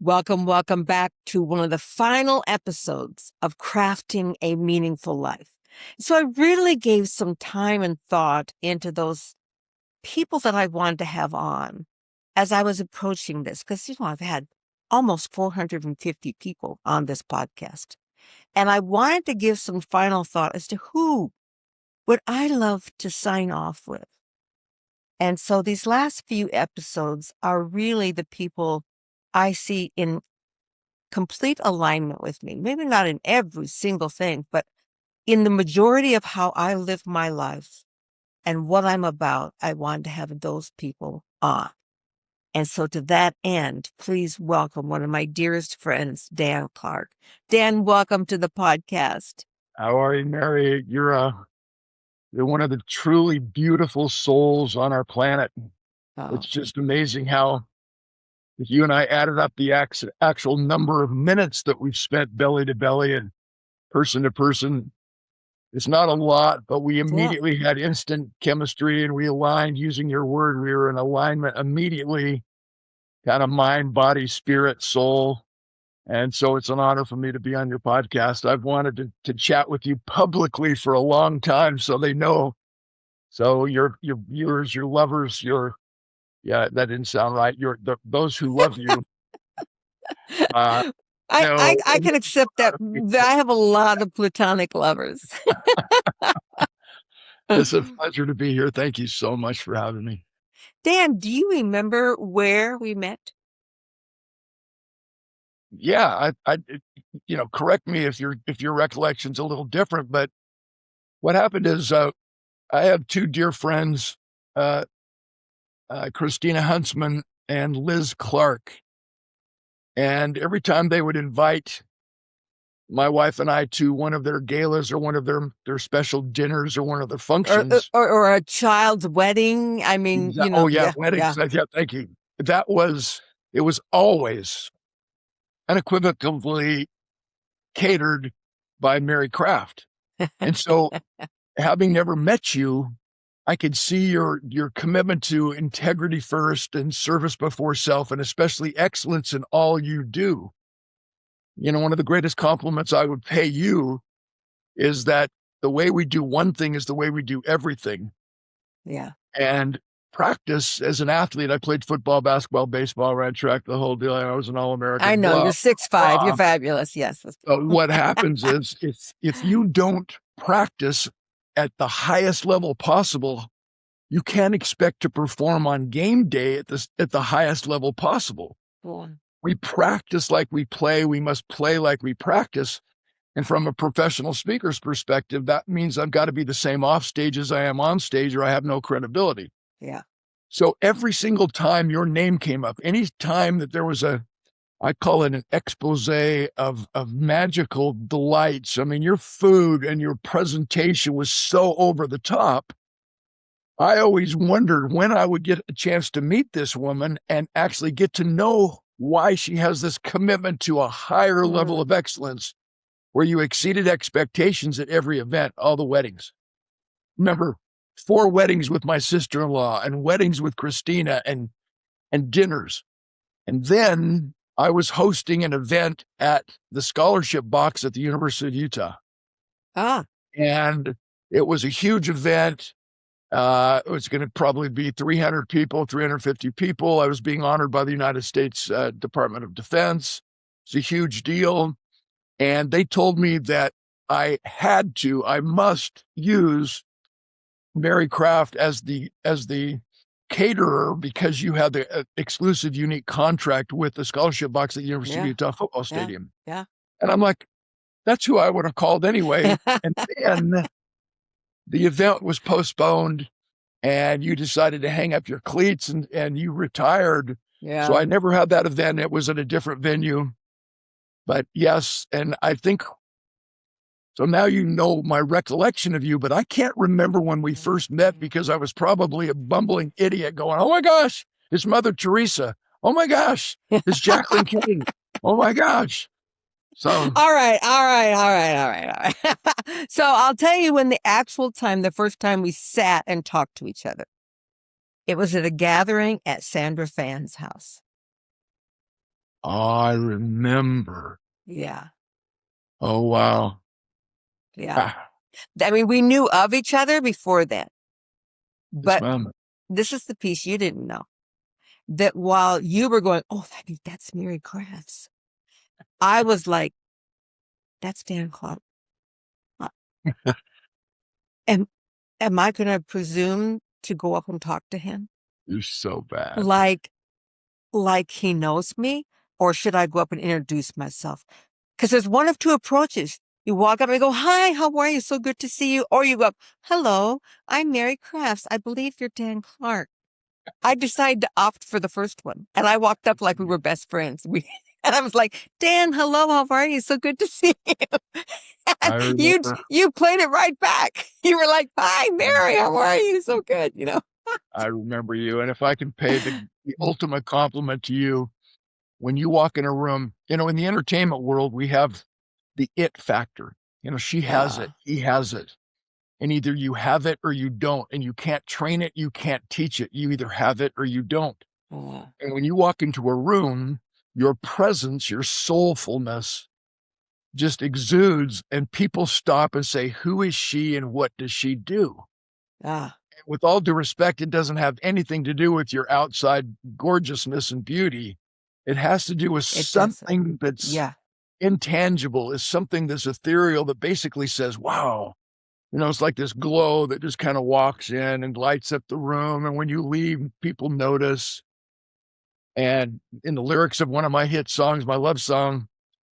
Welcome, welcome back to one of the final episodes of Crafting a Meaningful Life. So I really gave some time and thought into those people that I wanted to have on as I was approaching this, because, I've had almost 450 people on this podcast. And I wanted to give some final thought as to who would I love to sign off with. And so these last few episodes are really the people I see in complete alignment with me. Maybe not in every single thing, but in the majority of how I live my life and what I'm about. I wanted to have those people on. And so to that end, please welcome one of my dearest friends, Dan Clark. Dan, welcome to the podcast. How are you, Mary? You're one of the truly beautiful souls on our planet. Oh. It's just amazing how, if you and I added up the actual number of minutes that we've spent belly to belly and person to person, it's not a lot, but we immediately had instant chemistry and we aligned. Using your word, we were in alignment immediately, kind of mind, body, spirit, soul. And so it's an honor for me to be on your podcast. I've wanted to chat with you publicly for a long time, so they know. So your viewers, your lovers, that didn't sound right. Those who love you. I can accept that. I have a lot of platonic lovers. It's a pleasure to be here. Thank you so much for having me. Dan, do you remember where we met? Yeah, I correct me if your recollection's a little different, but what happened is I have two dear friends, Christina Huntsman and Liz Clark. And every time they would invite my wife and I to one of their galas or one of their special dinners or one of their functions. Or a child's wedding. I mean, weddings. Yeah, thank you. It was always unequivocally catered by Mary Craft. And so having never met you, I could see your commitment to integrity first and service before self, and especially excellence in all you do. One of the greatest compliments I would pay you is that the way we do one thing is the way we do everything. Yeah. And practice as an athlete, I played football, basketball, baseball, ran track, the whole deal. I was an All-American. I know, you're 6'5", you're fabulous. Yes. What happens is if you don't practice at the highest level possible, you can't expect to perform on game day at the highest level possible. Cool. We practice like we play. We must play like we practice. And from a professional speaker's perspective, that means I've got to be the same off stage as I am on stage, or I have no credibility. Yeah. So every single time your name came up, any time that there was I call it an expose of magical delights. I mean, your food and your presentation was so over the top. I always wondered when I would get a chance to meet this woman and actually get to know why she has this commitment to a higher level of excellence, where you exceeded expectations at every event, all the weddings. Remember, 4 weddings with my sister-in-law and weddings with Christina and dinners. And then I was hosting an event at the scholarship box at the University of Utah. And it was a huge event. It was going to probably be 300 people, 350 people. I was being honored by the United States Department of Defense. It's a huge deal. And they told me that I must use Mary Craft as the caterer, because you had the exclusive, unique contract with the scholarship box at the University of Utah football stadium. Yeah. And I'm like, that's who I would have called anyway. And then the event was postponed and you decided to hang up your cleats and you retired. Yeah. So I never had that event. It was at a different venue. But yes, and I think, so now you know my recollection of you, but I can't remember when we first met, because I was probably a bumbling idiot going, oh my gosh, it's Mother Teresa. Oh my gosh, it's Jacqueline King. Oh my gosh. So all right. So I'll tell you when the first time we sat and talked to each other. It was at a gathering at Sandra Fann's house. I remember. Yeah. Oh, wow. Yeah. Ah, I mean, we knew of each other before then, yes, but ma'am. this is the piece you didn't know. That while you were going, oh, that's Mary Crafts, I was like, that's Dan Clark. Uh, Am, am I going to presume to go up and talk to him? You're so bad. Like, like he knows me? Or should I go up and introduce myself? Because there's one of two approaches. You walk up and go, hi, how are you? So good to see you. Or you go, hello, I'm Mary Crafts. I believe you're Dan Clark. I decided to opt for the first one. And I walked up like we were best friends. And I was like, Dan, hello, how are you? So good to see you. I And remember. you played it right back. You were like, hi, Mary, how are you? So good, you know? I remember you. And if I can pay the ultimate compliment to you, when you walk in a room, in the entertainment world, we have the it factor. She has it, Ah, he has it. And either you have it or you don't. And you can't train it, you can't teach it. You either have it or you don't. ah, And when you walk into a room, your presence, your soulfulness just exudes, and people stop and say, who is she and what does she do? ah, With all due respect, it doesn't have anything to do with your outside gorgeousness and beauty. It has to do with it doesn't. something that's Yeah, intangible, is something that's ethereal that basically says, wow, it's like this glow that just kind of walks in and lights up the room. And when you leave, people notice. And in the lyrics of one of my hit songs, my love song,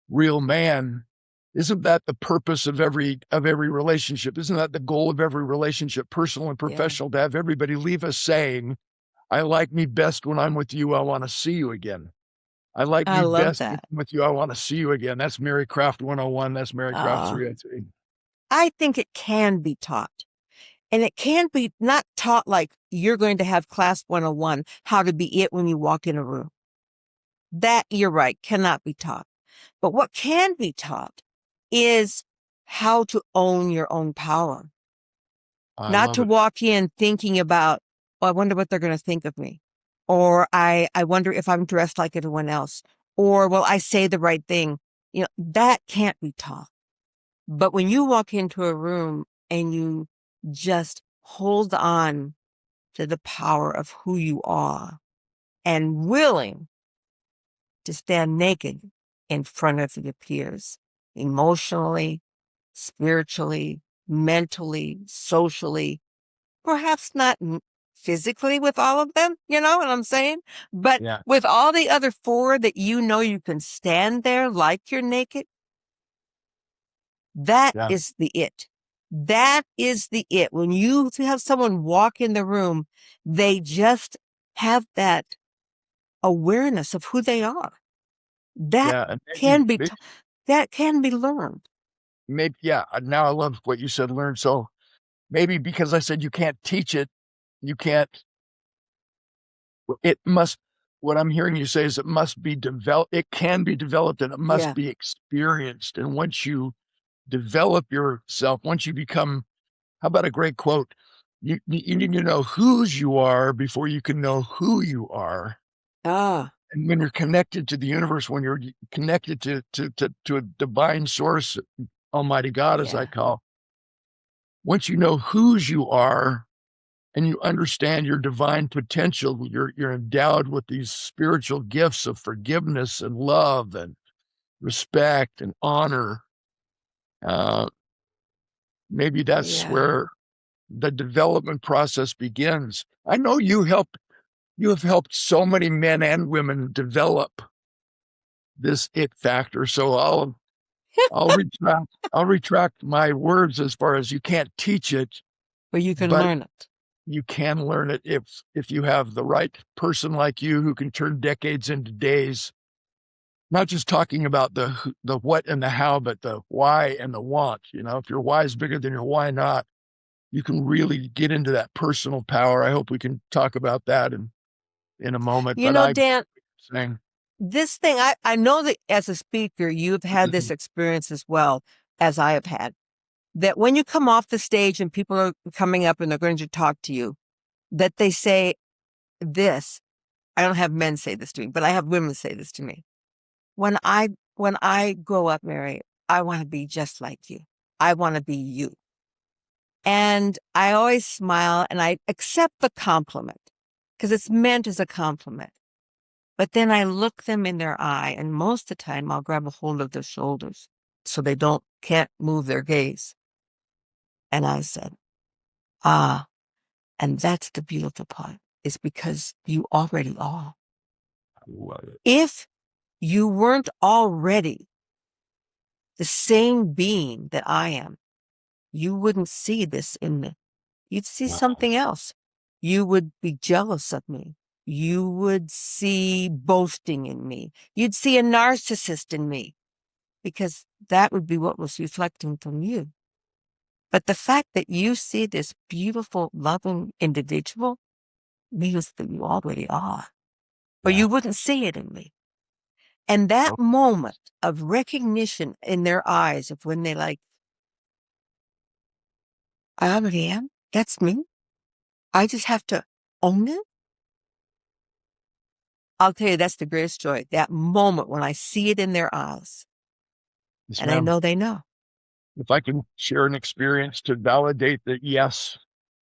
Real Man, isn't that the purpose of every relationship? Isn't that the goal of every relationship, personal and yeah. professional, to have everybody leave us saying, I like me best when I'm with you. I want to see you again. I like I me love best when that. I'm with you. I want to see you again. That's Mary Craft 101. That's Mary Craft Uh, 303. I think it can be taught. And it can be not taught like you're going to have class 101, how to be it when you walk in a room. That, you're right, cannot be taught. But what can be taught is how to own your own power, I not love to it. walk in thinking about, oh, I wonder what they're going to think of me. Or I wonder if I'm dressed like everyone else. Or, will I say the right thing? That can't be taught. But when you walk into a room and you just hold on to the power of who you are and willing to stand naked in front of your peers, emotionally, spiritually, mentally, socially, perhaps not physically with all of them, you know what I'm saying? But Yeah. with all the other four that you can stand there like you're naked, that Yeah. is the it. That is the it. When you have someone walk in the room, they just have that awareness of who they are. That Yeah. And can be, that can be learned. maybe, yeah. Now I love what you said, learn. So maybe because I said you can't teach it, you can't, it must, what I'm hearing you say is it must be developed. It can be developed and it must Yeah. be experienced. And once you develop yourself, once you become, how about a great quote? You need to know whose you are before you can know who you are. Ah, And when you're connected to the universe, when you're connected to a divine source, Almighty God, as I yeah. call, once you know whose you are and you understand your divine potential, you're endowed with these spiritual gifts of forgiveness and love and respect and honor. Uh, Maybe that's Yeah. where the development process begins. I know you have helped so many men and women develop this it factor. So I'll retract my words as far as you can't teach it, But you can but learn it. you can learn it if you have the right person like you who can turn decades into days. Not just talking about the what and the how, but the why and the want. If your why is bigger than your why not, you can really get into that personal power. I hope we can talk about that in a moment. You But know, I'm Dan, saying, this thing, I know that as a speaker, you've had this experience as well as I have had, that when you come off the stage and people are coming up and they're going to talk to you, that they say this. I don't have men say this to me, but I have women say this to me. when I grow up, Mary, I want to be just like you. I want to be you. And I always smile and I accept the compliment because it's meant as a compliment. But then I look them in their eye, and most of the time I'll grab a hold of their shoulders so they can't move their gaze. And I said, ah, and that's the beautiful part, is because you already are. If you weren't already the same being that I am, you wouldn't see this in me. You'd see something else. You would be jealous of me. You would see boasting in me. You'd see a narcissist in me, because that would be what was reflecting from you. But the fact that you see this beautiful, loving individual means that you already are, or you wouldn't see it in me. And that moment of recognition in their eyes of when they like, I already am. That's me. I just have to own it. I'll tell you, that's the greatest joy. That moment when I see it in their eyes. Yes, and I know they know. If I can share an experience to validate that, yes,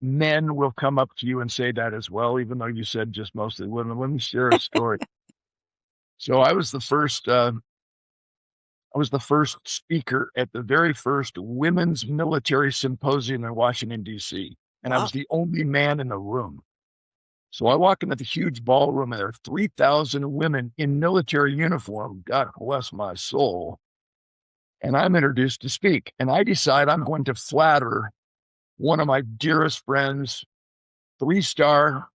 men will come up to you and say that as well, even though you said just mostly women. Let me share a story. So I was the first speaker at the very first women's military symposium in Washington, D.C. And I was the only man in the room. So I walk into the huge ballroom and there are 3,000 women in military uniform. God bless my soul. And I'm introduced to speak. And I decide I'm going to flatter one of my dearest friends, 3-star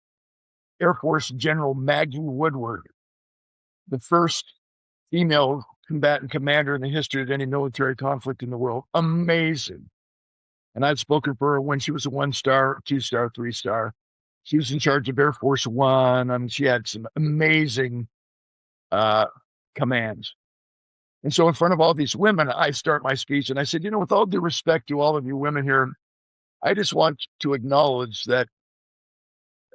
Air Force General Maggie Woodward, the first female combatant commander in the history of any military conflict in the world. Amazing. And I'd spoken for her when she was a 1-star, 2-star, 3-star. She was in charge of Air Force One. She had some amazing commands. And so in front of all these women, I start my speech and I said, with all due respect to all of you women here, I just want to acknowledge that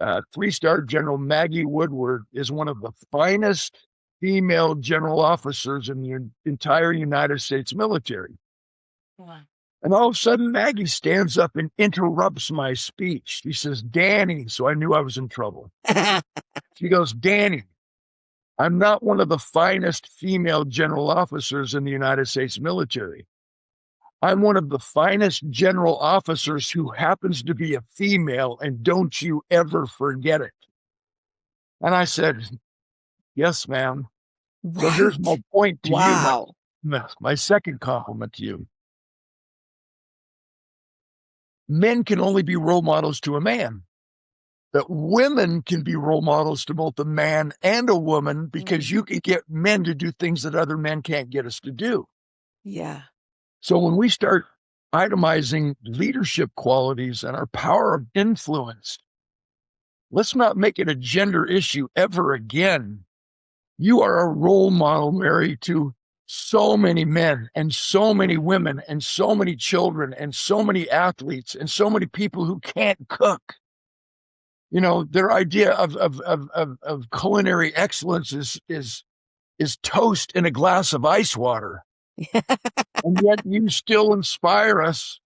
3-star General Maggie Woodward is one of the finest female general officers in the entire United States military. Wow. And all of a sudden, Maggie stands up and interrupts my speech. She says, Danny. So I knew I was in trouble. She goes, Danny, I'm not one of the finest female general officers in the United States military. I'm one of the finest general officers who happens to be a female, and don't you ever forget it. And I said, yes, ma'am. Right. So here's my point to you. My second compliment to you. Men can only be role models to a man. That women can be role models to both a man and a woman, because you can get men to do things that other men can't get us to do. Yeah. So when we start itemizing leadership qualities and our power of influence, let's not make it a gender issue ever again. You are a role model, Mary, to so many men and so many women and so many children and so many athletes and so many people who can't cook. Their idea of culinary excellence is toast in a glass of ice water. And yet you still inspire us.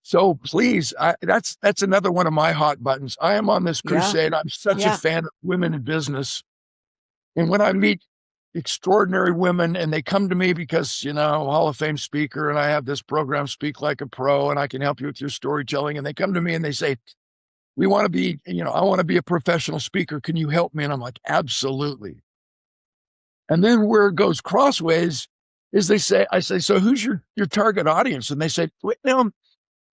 So please, that's another one of my hot buttons. I am on this crusade. I'm such a fan of women in business. And when I meet extraordinary women and they come to me because, Hall of Fame speaker, and I have this program, Speak Like a Pro, and I can help you with your storytelling. And they come to me and they say, we want to be, I want to be a professional speaker. Can you help me? And I'm like, absolutely. And then where it goes crossways is I say, so who's your target audience? And they say, I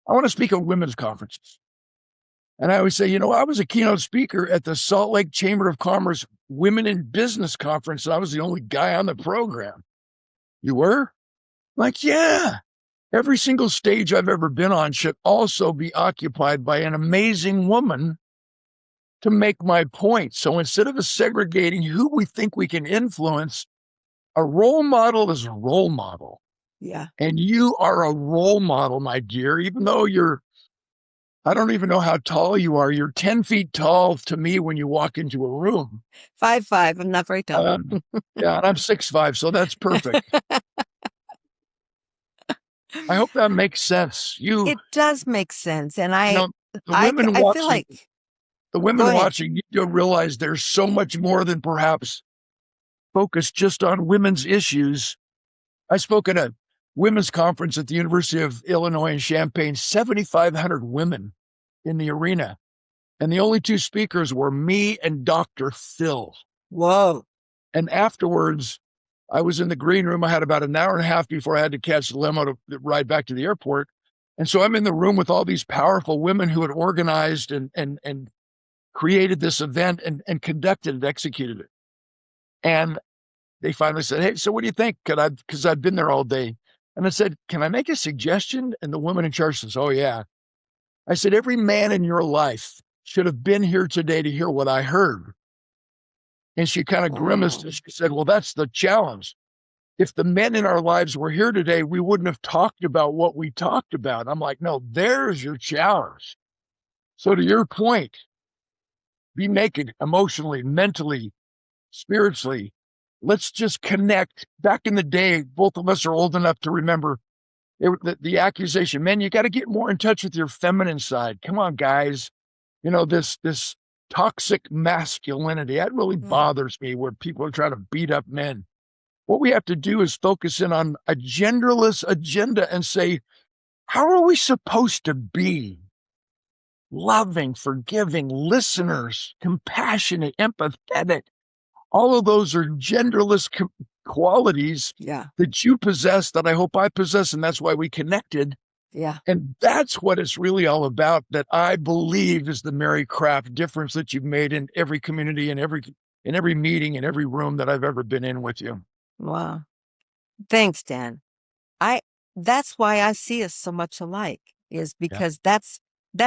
want to speak at women's conferences. And I always say, I was a keynote speaker at the Salt Lake Chamber of Commerce Women in Business Conference. And I was the only guy on the program. You were? I'm like, yeah. Every single stage I've ever been on should also be occupied by an amazing woman to make my point. So instead of us segregating who we think we can influence, a role model is a role model. Yeah. And you are a role model, my dear, even though you're I don't even know how tall you are. You're 10 feet tall to me when you walk into a room. 5'5". I'm not very tall. Yeah, and I'm 6'5", so that's perfect. I hope that makes sense. It does make sense. And You know, the I women feel watching, like, the go women ahead. watching, you realize there's so much more than perhaps focused just on women's issues. I spoke at a women's conference at the University of Illinois in Champaign, 7,500 women in the arena. And the only two speakers were me and Dr. Phil. Whoa. And afterwards, I was in the green room. I had about an hour and a half before I had to catch the limo to ride back to the airport. And so I'm in the room with all these powerful women who had organized and created this event and conducted and executed it. And they finally said, "Hey, so what do you think?" Because I'd been there all day. And I said, "Can I make a suggestion?" And the woman in charge says, "Oh, yeah." I said, "Every man in your life should have been here today to hear what I heard." And she kind of grimaced and she said, "Well, that's the challenge. If the men in our lives were here today, we wouldn't have talked about what we talked about." I'm like, "No, there's your challenge." So to your point, be naked emotionally, mentally, spiritually. Let's just connect. Back in the day, both of us are old enough to remember the accusation, "Man, you got to get more in touch with your feminine side. Come on, guys." This toxic masculinity, that really bothers me, where people are trying to beat up men. What we have to do is focus in on a genderless agenda and say, how are we supposed to be? Loving, forgiving, listeners, compassionate, empathetic. All of those are genderless qualities that you possess, that I hope I possess, and that's why we connected. Yeah. And that's what it's really all about, that I believe is the Mary Craft difference that you've made in every community, in every meeting, in every room that I've ever been in with you. Wow. Thanks, Dan. That's why I see us so much alike, is because that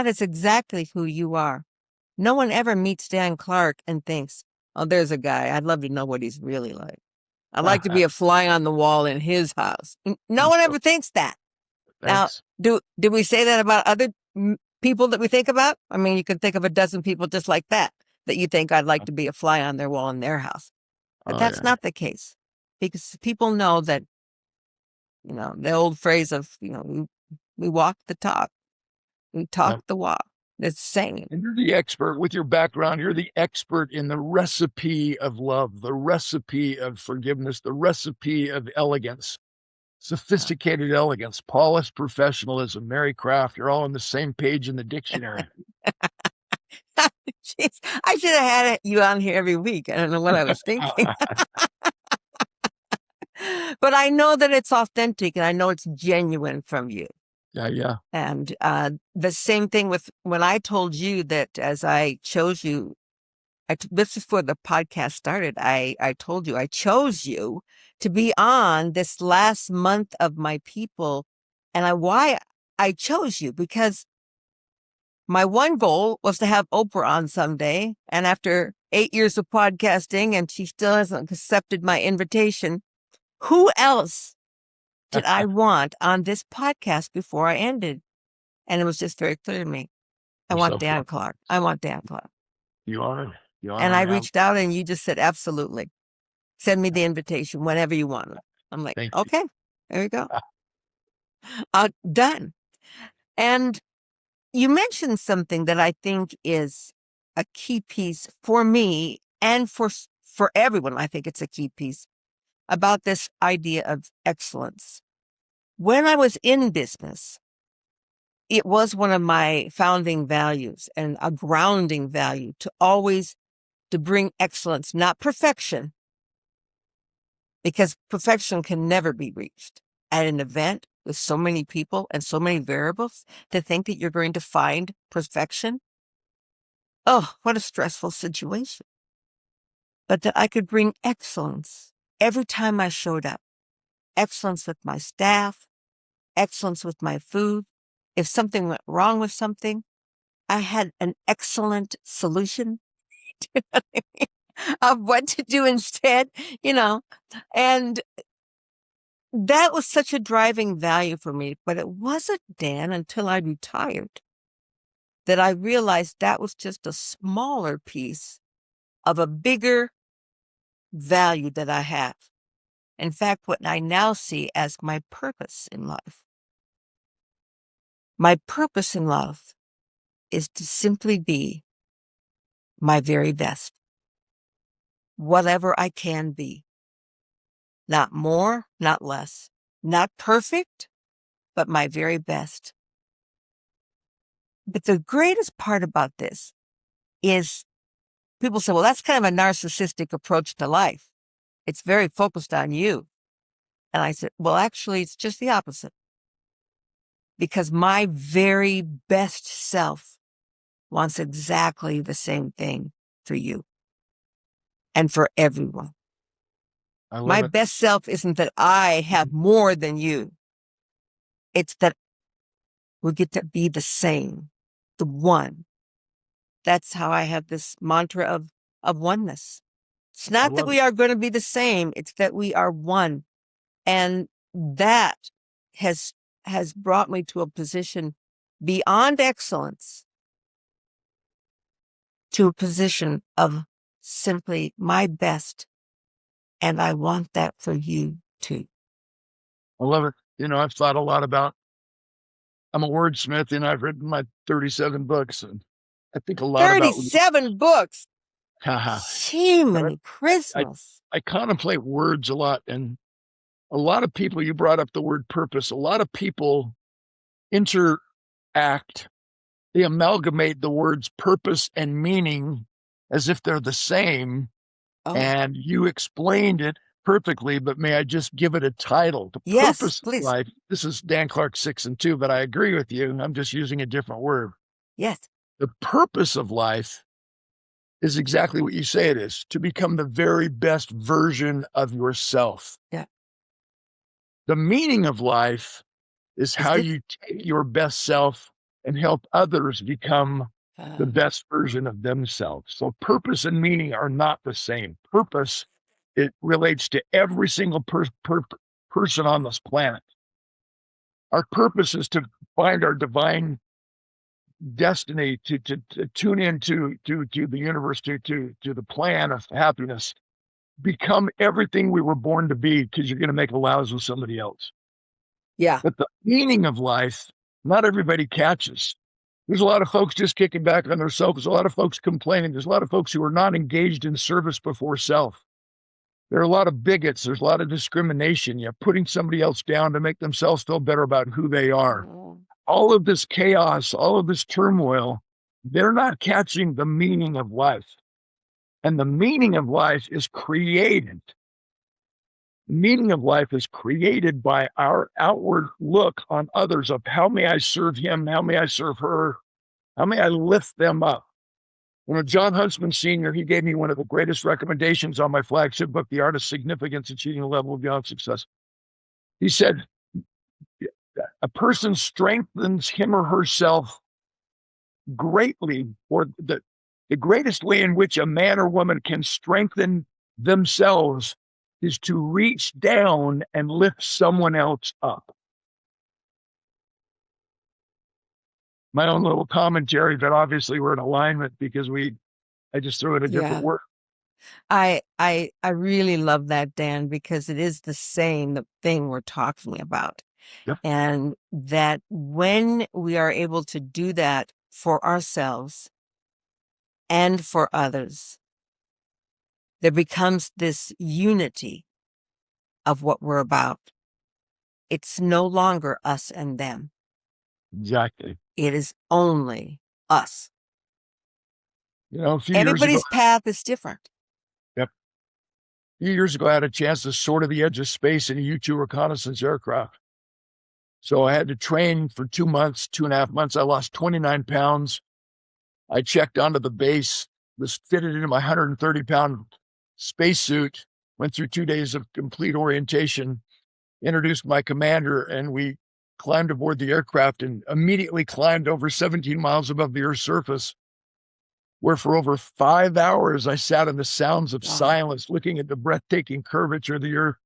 is exactly who you are. No one ever meets Dan Clark and thinks, "Oh, there's a guy. I'd love to know what he's really like. I'd like to be a fly on the wall in his house." No one ever thinks that. Thanks. Now, do we say that about other people that we think about? I mean, you can think of a dozen people just like that you think, "I'd like to be a fly on their wall in their house." But that's not the case, because people know that, the old phrase of, we walk the talk, we talk the walk. It's the same. And you're the expert with your background. You're the expert in the recipe of love, the recipe of forgiveness, the recipe of elegance, sophisticated elegance, polished professionalism. Mary Craft, you're all on the same page in the dictionary. Jeez, I should have had you on here every week. I don't know what I was thinking. But I know that it's authentic, and I know it's genuine from you. Yeah. And the same thing with when I told you that, as I chose you, this is before the podcast started, I told you I chose you to be on this last month of my people. And why I chose you, because my one goal was to have Oprah on someday. And after 8 years of podcasting, and she still hasn't accepted my invitation, who else did I want on this podcast before I ended? And it was just very clear to me. I want Dan Clark. I want Dan Clark. You are. And I reached out, and you just said, "Absolutely. Send me the invitation whenever you want it." I'm like, "Okay, there you go." Done. And you mentioned something that I think is a key piece for me, and for everyone. I think it's a key piece about this idea of excellence. When I was in business, it was one of my founding values and a grounding value to bring excellence, not perfection, because perfection can never be reached at an event with so many people and so many variables. To think that you're going to find perfection, oh, what a stressful situation. But that I could bring excellence every time I showed up. Excellence with my staff, excellence with my food. If something went wrong with something, I had an excellent solution of what to do instead, and that was such a driving value for me. But it wasn't, Dan, until I retired, that I realized that was just a smaller piece of a bigger value that I have. In fact, what I now see as my purpose in life. My purpose in life is to simply be my very best, whatever I can be. Not more, not less, not perfect, but my very best. But the greatest part about this is people say, well, that's kind of a narcissistic approach to life. It's very focused on you. And I said, well, actually, it's just the opposite. Because my very best self wants exactly the same thing for you and for everyone. I love My it. best self isn't that I have more than you. It's that we get to be the same, the one. That's how I have this mantra of oneness. It's I not that love it. we are going to be the same. It's that we are one. And that has brought me to a position beyond excellence, to a position of simply my best. And I want that for you too. I love it. You know, I've thought a lot about, I'm a wordsmith and I've written my 37 books, and I think a lot about 37 books. haha. Jiminy I, Christmas. I contemplate words a lot, and a lot of people, you brought up the word purpose, a lot of people interact, they amalgamate the words purpose and meaning as if they're the same. Oh, And you explained it perfectly, but may I just give it a title? The yes, purpose of please. life. This is Dan Clark 6 and 2, but I agree with you. I'm just using a different word. Yes. The purpose of life is exactly what you say it is, to become the very best version of yourself. Yeah. The meaning of life is how it? you take your best self and help others become the best version of themselves. So purpose and meaning are not the same. Purpose, it relates to every single person on this planet. Our purpose is to find our divine destiny, to tune into to the universe, to the plan of happiness, become everything we were born to be, because you're going to make allows with somebody else. Yeah. But the meaning of life, not everybody catches. There's a lot of folks just kicking back on their self. There's a lot of folks complaining. There's a lot of folks who are not engaged in service before self. There are a lot of bigots. There's a lot of discrimination. You're putting somebody else down to make themselves feel better about who they are. All of this chaos, all of this turmoil, they're not catching the meaning of life. And the meaning of life is created. The meaning of life is created by our outward look on others of how may I serve him? How may I serve her? How may I lift them up? When John Huntsman Sr., he gave me one of the greatest recommendations on my flagship book, The Art of Significance, Achieving a Level of Beyond Success. He said, a person strengthens him or herself greatly, or the greatest way in which a man or woman can strengthen themselves is to reach down and lift someone else up. My own little commentary, but obviously we're in alignment because I just threw in a different word. I really love that, Dan, because it is the same thing we're talking about. Yep. And that when we are able to do that for ourselves and for others, there becomes this unity of what we're about. It's no longer us and them. Exactly. It is only us. You know, Everybody's path is different. Yep. A few years ago, I had a chance to soar to the edge of space in a U-2 reconnaissance aircraft. So I had to train for 2 months, 2.5 months. I lost 29 pounds. I checked onto the base, was fitted into my 130-pound spacesuit, went through 2 days of complete orientation, introduced my commander, and we climbed aboard the aircraft and immediately climbed over 17 miles above the Earth's surface, where for over 5 hours I sat in the sounds of silence, looking at the breathtaking curvature of the Earth,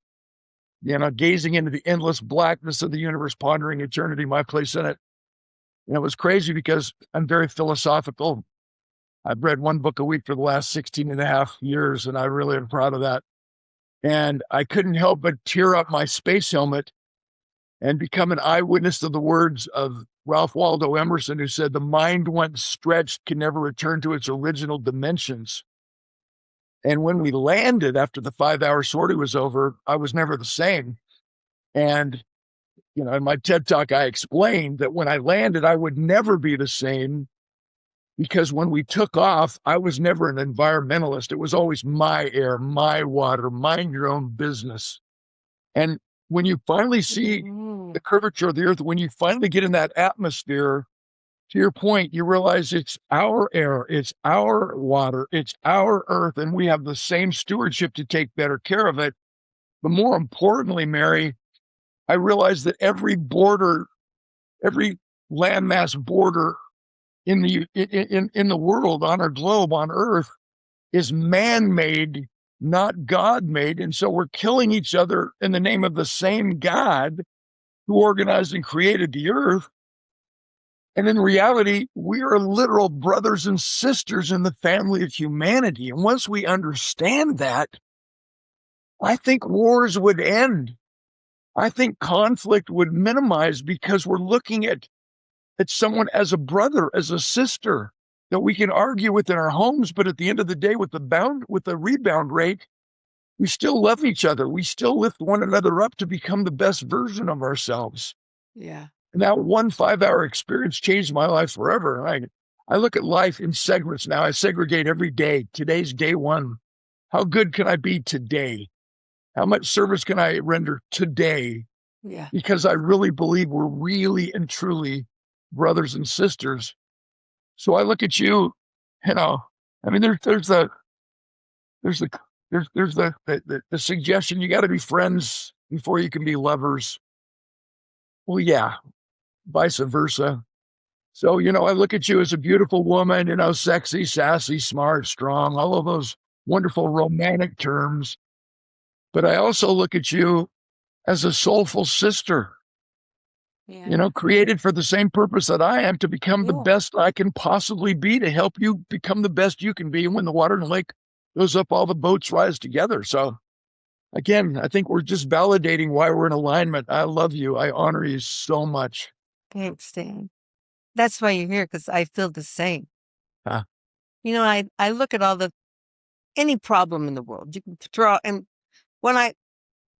you know, gazing into the endless blackness of the universe, pondering eternity, my place in it. And it was crazy because I'm very philosophical. I've read one book a week for the last 16 and a half years, and I really am proud of that. And I couldn't help but tear up my space helmet and become an eyewitness to the words of Ralph Waldo Emerson, who said, "The mind once stretched can never return to its original dimensions." And when we landed after the 5-hour sortie was over, I was never the same. And, in my TED Talk, I explained that when I landed, I would never be the same because when we took off, I was never an environmentalist. It was always my air, my water, mind your own business. And when you finally see the curvature of the earth, when you finally get in that atmosphere, to your point, you realize it's our air, it's our water, it's our earth, and we have the same stewardship to take better care of it. But more importantly, Mary, I realized that every border, every landmass border in the world, on our globe, on Earth, is man-made, not God-made. And so we're killing each other in the name of the same God who organized and created the earth. And in reality, we are literal brothers and sisters in the family of humanity. And once we understand that, I think wars would end. I think conflict would minimize because we're looking at someone as a brother, as a sister that we can argue with in our homes. But at the end of the day, with the rebound rate, we still love each other. We still lift one another up to become the best version of ourselves. Yeah. And that one 5-hour experience changed my life forever. I look at life in segments now. I segregate every day. Today's day one. How good can I be today? How much service can I render today? Yeah. Because I really believe we're really and truly brothers and sisters. So I look at you, I mean, there's the suggestion you got to be friends before you can be lovers. Well, yeah, vice versa. So, I look at you as a beautiful woman, sexy, sassy, smart, strong, all of those wonderful romantic terms. But I also look at you as a soulful sister, Yeah. created for the same purpose that I am, to become the Yeah. best I can possibly be, to help you become the best you can be. And when the water in the lake goes up, all the boats rise together. So again, I think we're just validating why we're in alignment. I love you. I honor you so much. Thanks, Dan. That's why you're here, because I feel the same. Huh? I look at any problem in the world you can throw, and when I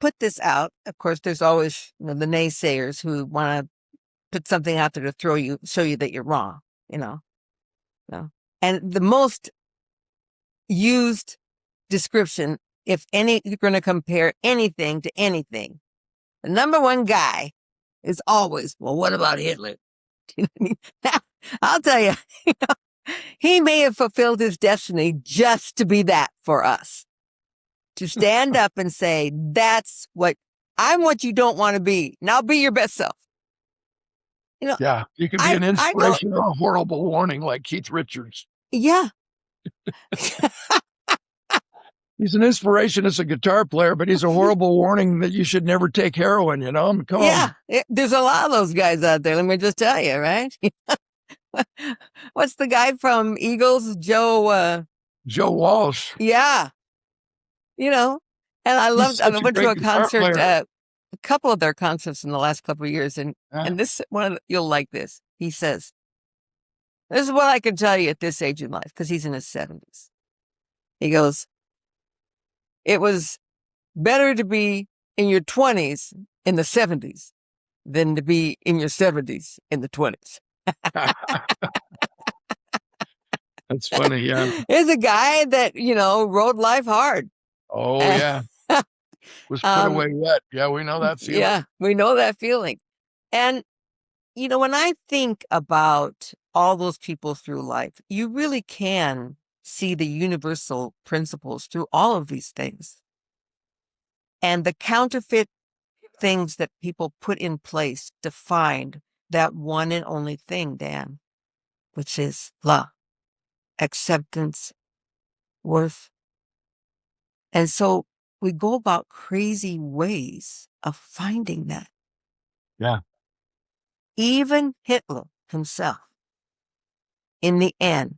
put this out, of course, there's always, the naysayers who want to put something out there to show you that you're wrong, And the most used description, if you're going to compare anything to anything, the number one guy is always, well, what about Hitler? You know what I mean? I'll tell you, he may have fulfilled his destiny just to be that for us. To stand up and say, I'm what you don't want to be. Now be your best self. Yeah, you can be an inspiration or a horrible warning, like Keith Richards. Yeah. He's an inspiration as a guitar player, but he's a horrible warning that you should never take heroin, Come on. There's a lot of those guys out there. Let me just tell you, right? What's the guy from Eagles? Joe Walsh. Yeah. And I went to a concert, a couple of their concerts in the last couple of years. And this one, you'll like this. He says, this is what I can tell you at this age in life, because he's in his 70s. He goes, it was better to be in your 20s in the 70s than to be in your 70s in the 20s. That's funny, yeah. There's a guy that, rode life hard. Oh, yeah. Was put away wet. Yeah, we know that feeling. Yeah, we know that feeling. And, when I think about all those people through life, you really can see the universal principles through all of these things. And the counterfeit things that people put in place to find that one and only thing, Dan, which is love, acceptance, worth. And so we go about crazy ways of finding that. Yeah. Even Hitler, himself, in the end,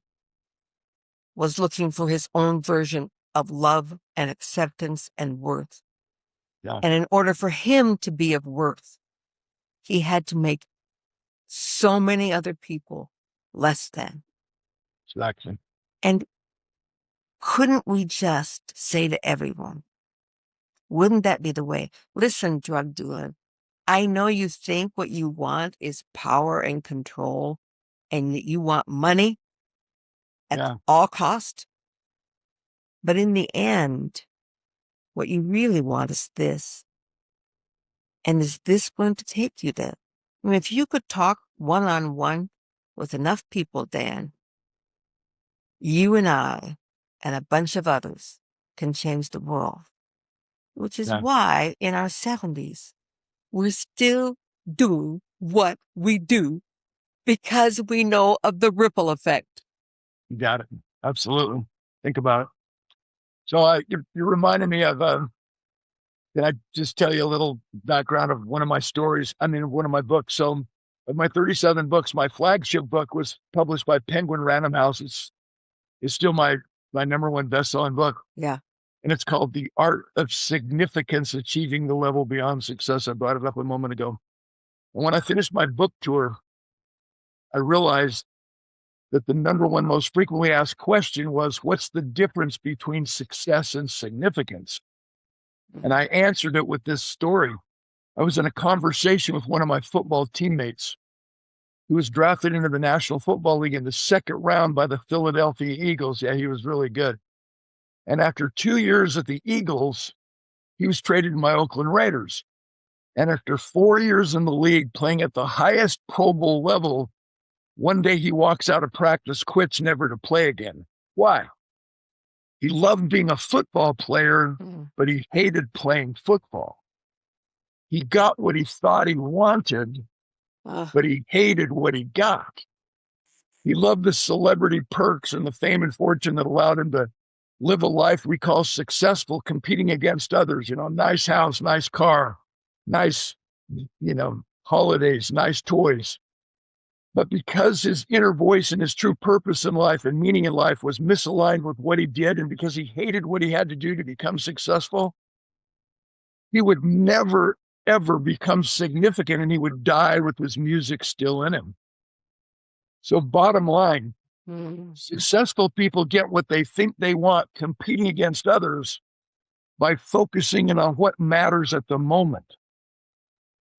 was looking for his own version of love and acceptance and worth. Yeah. And in order for him to be of worth, he had to make so many other people less than. Exactly. And couldn't we just say to everyone, wouldn't that be the way? Listen, drug dealer, I know you think what you want is power and control and that you want money at all cost. But in the end, what you really want is this. And is this going to take you there? I mean, if you could talk one-on-one with enough people, Dan, you and I and a bunch of others can change the world, which is why in our 70s, we're still doing what we do because we know of the ripple effect. You got it. Absolutely. Think about it. So you reminded me of, can I just tell you a little background of one of my stories? I mean, one of my books. So of my 37 books, my flagship book was published by Penguin Random House. It's still my number one best-selling book. Yeah. And it's called The Art of Significance, Achieving the Level Beyond Success. I brought it up a moment ago. And when I finished my book tour, I realized that the number one most frequently asked question was, what's the difference between success and significance? And I answered it with this story. I was in a conversation with one of my football teammates who was drafted into the National Football League in the second round by the Philadelphia Eagles. Yeah, he was really good. And after 2 years at the Eagles, he was traded to my Oakland Raiders. And after 4 years in the league, playing at the highest Pro Bowl level, one day he walks out of practice, quits, never to play again. Why? He loved being a football player, but he hated playing football. He got what he thought he wanted, but he hated what he got. He loved the celebrity perks and the fame and fortune that allowed him to live a life we call successful, competing against others, nice house, nice car, nice, holidays, nice toys. But because his inner voice and his true purpose in life and meaning in life was misaligned with what he did, and because he hated what he had to do to become successful, he would never, ever become significant, and he would die with his music still in him. So bottom line, successful people get what they think they want, competing against others by focusing in on what matters at the moment.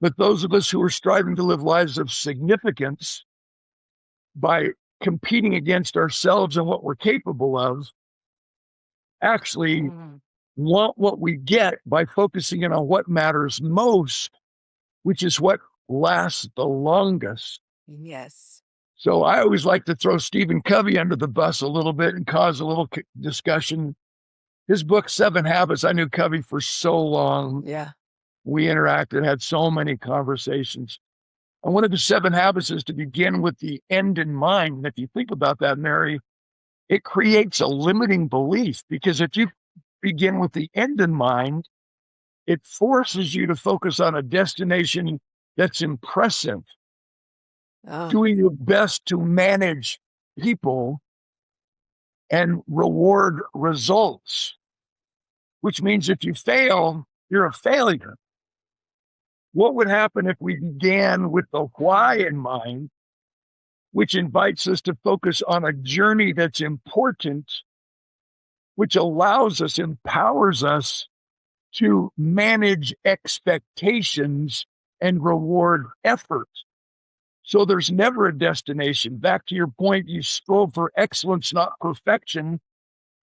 But those of us who are striving to live lives of significance by competing against ourselves and what we're capable of, actually want what we get by focusing in on what matters most, which is what lasts the longest. Yes. So I always like to throw Stephen Covey under the bus a little bit and cause a little discussion. His book, 7 Habits, I knew Covey for so long. Yeah. We interacted, had so many conversations. And one of the 7 habits is to begin with the end in mind. And if you think about that, Mary, it creates a limiting belief, because if you begin with the end in mind, it forces you to focus on a destination that's impressive, doing your best to manage people and reward results, which means if you fail, you're a failure. What would happen if we began with the why in mind, which invites us to focus on a journey that's important, which allows us, empowers us to manage expectations and reward effort. So there's never a destination. Back to your point, you strive for excellence, not perfection.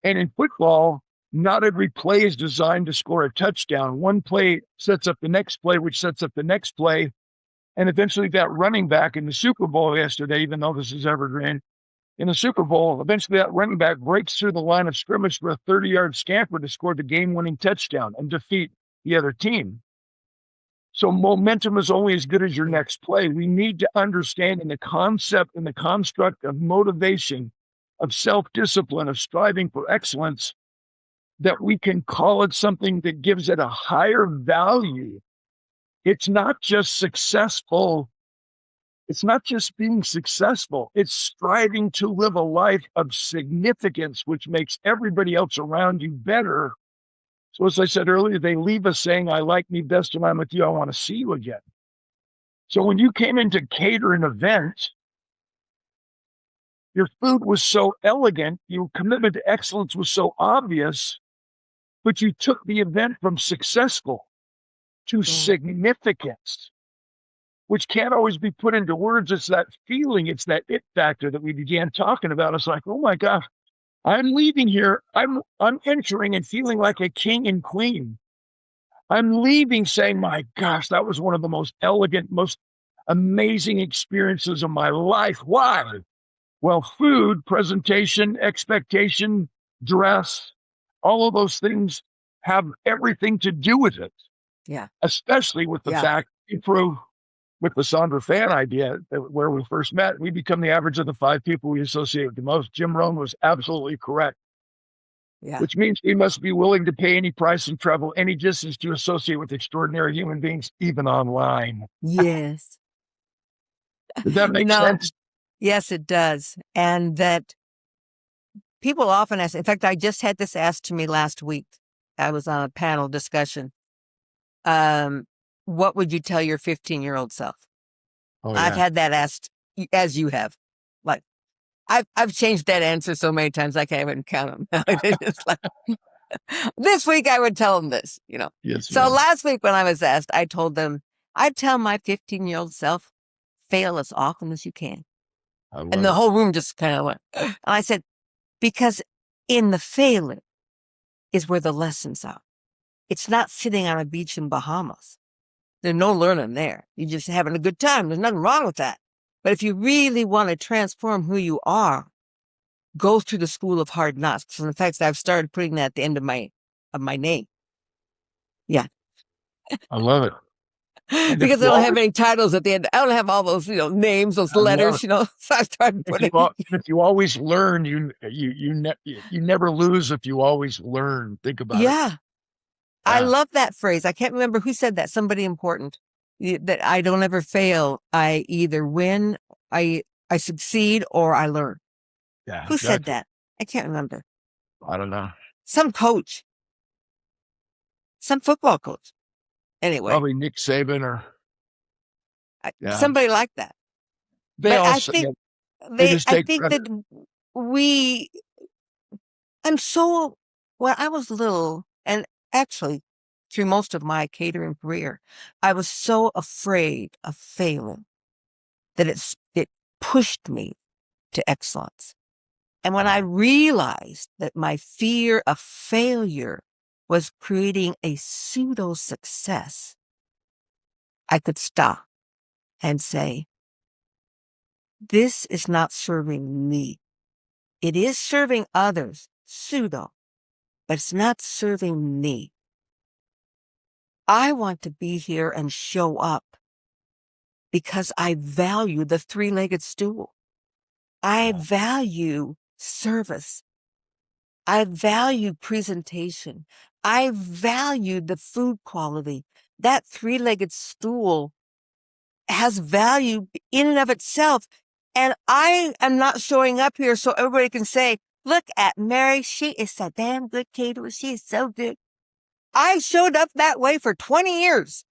And in football, not every play is designed to score a touchdown. One play sets up the next play, which sets up the next play. And eventually that running back in the Super Bowl yesterday, even though this is evergreen, in the Super Bowl, eventually that running back breaks through the line of scrimmage for a 30-yard scamper to score the game-winning touchdown and defeat the other team. So momentum is only as good as your next play. We need to understand in the concept and the construct of motivation, of self-discipline, of striving for excellence, that we can call it something that gives it a higher value. It's not just successful It's not just being successful, it's striving to live a life of significance, which makes everybody else around you better. So as I said earlier, they leave us saying, I like me best when I'm with you. I want to see you again. So when you came in to cater an event, your food was so elegant, your commitment to excellence was so obvious, but you took the event from successful to significance, which can't always be put into words. It's that feeling, it's that it factor that we began talking about. It's like, oh my gosh, I'm leaving here. I'm entering and feeling like a king and queen. I'm leaving saying, my gosh, that was one of the most elegant, most amazing experiences of my life. Why? Well, food, presentation, expectation, dress, all of those things have everything to do with it. Yeah. Especially with the fact, with the Sandra Fan idea, where we first met, we become the average of the 5 people we associate with the most. Jim Rohn was absolutely correct. Yeah. Which means we must be willing to pay any price and travel any distance to associate with extraordinary human beings, even online. Yes. Does that make sense? Yes, it does. And that people often ask, in fact, I just had this asked to me last week. I was on a panel discussion. What would you tell your 15-year-old self? Oh, I've had that asked, as you have. Like, I've changed that answer so many times I can't even count them. It's like, this week I would tell them this, Yes, So last week when I was asked, I told them, I'd tell my 15-year-old self, fail as often as you can. And the whole room just kind of went. And I said, because in the failing is where the lessons are. It's not sitting on a beach in Bahamas. There's no learning there. You're just having a good time. There's nothing wrong with that. But if you really want to transform who you are, go through the school of hard knocks. And in fact, I've started putting that at the end of my name. Yeah. I love it. Because I don't have any titles at the end. I don't have all those, names, those letters, So I started putting. If you always learn, you never lose. If you always learn, think about it. Yeah. I love that phrase. I can't remember who said that. Somebody important. That I don't ever fail. I either win, I succeed, or I learn. Yeah. Who said that? I can't remember. I don't know. Some coach. Some football coach. Anyway. Probably Nick Saban or somebody like that. They but also, I think that when I was little, and actually through most of my catering career, I was so afraid of failing that it pushed me to excellence. And when I realized that my fear of failure was creating a pseudo success, I could stop and say, this is not serving me. It is serving others, pseudo, but it's not serving me. I want to be here and show up because I value the 3-legged stool. I value service. I value presentation. I value the food quality. That 3-legged stool has value in and of itself. And I am not showing up here so everybody can say, look at Mary. She is a damn good caterer. She is so good. I showed up that way for 20 years.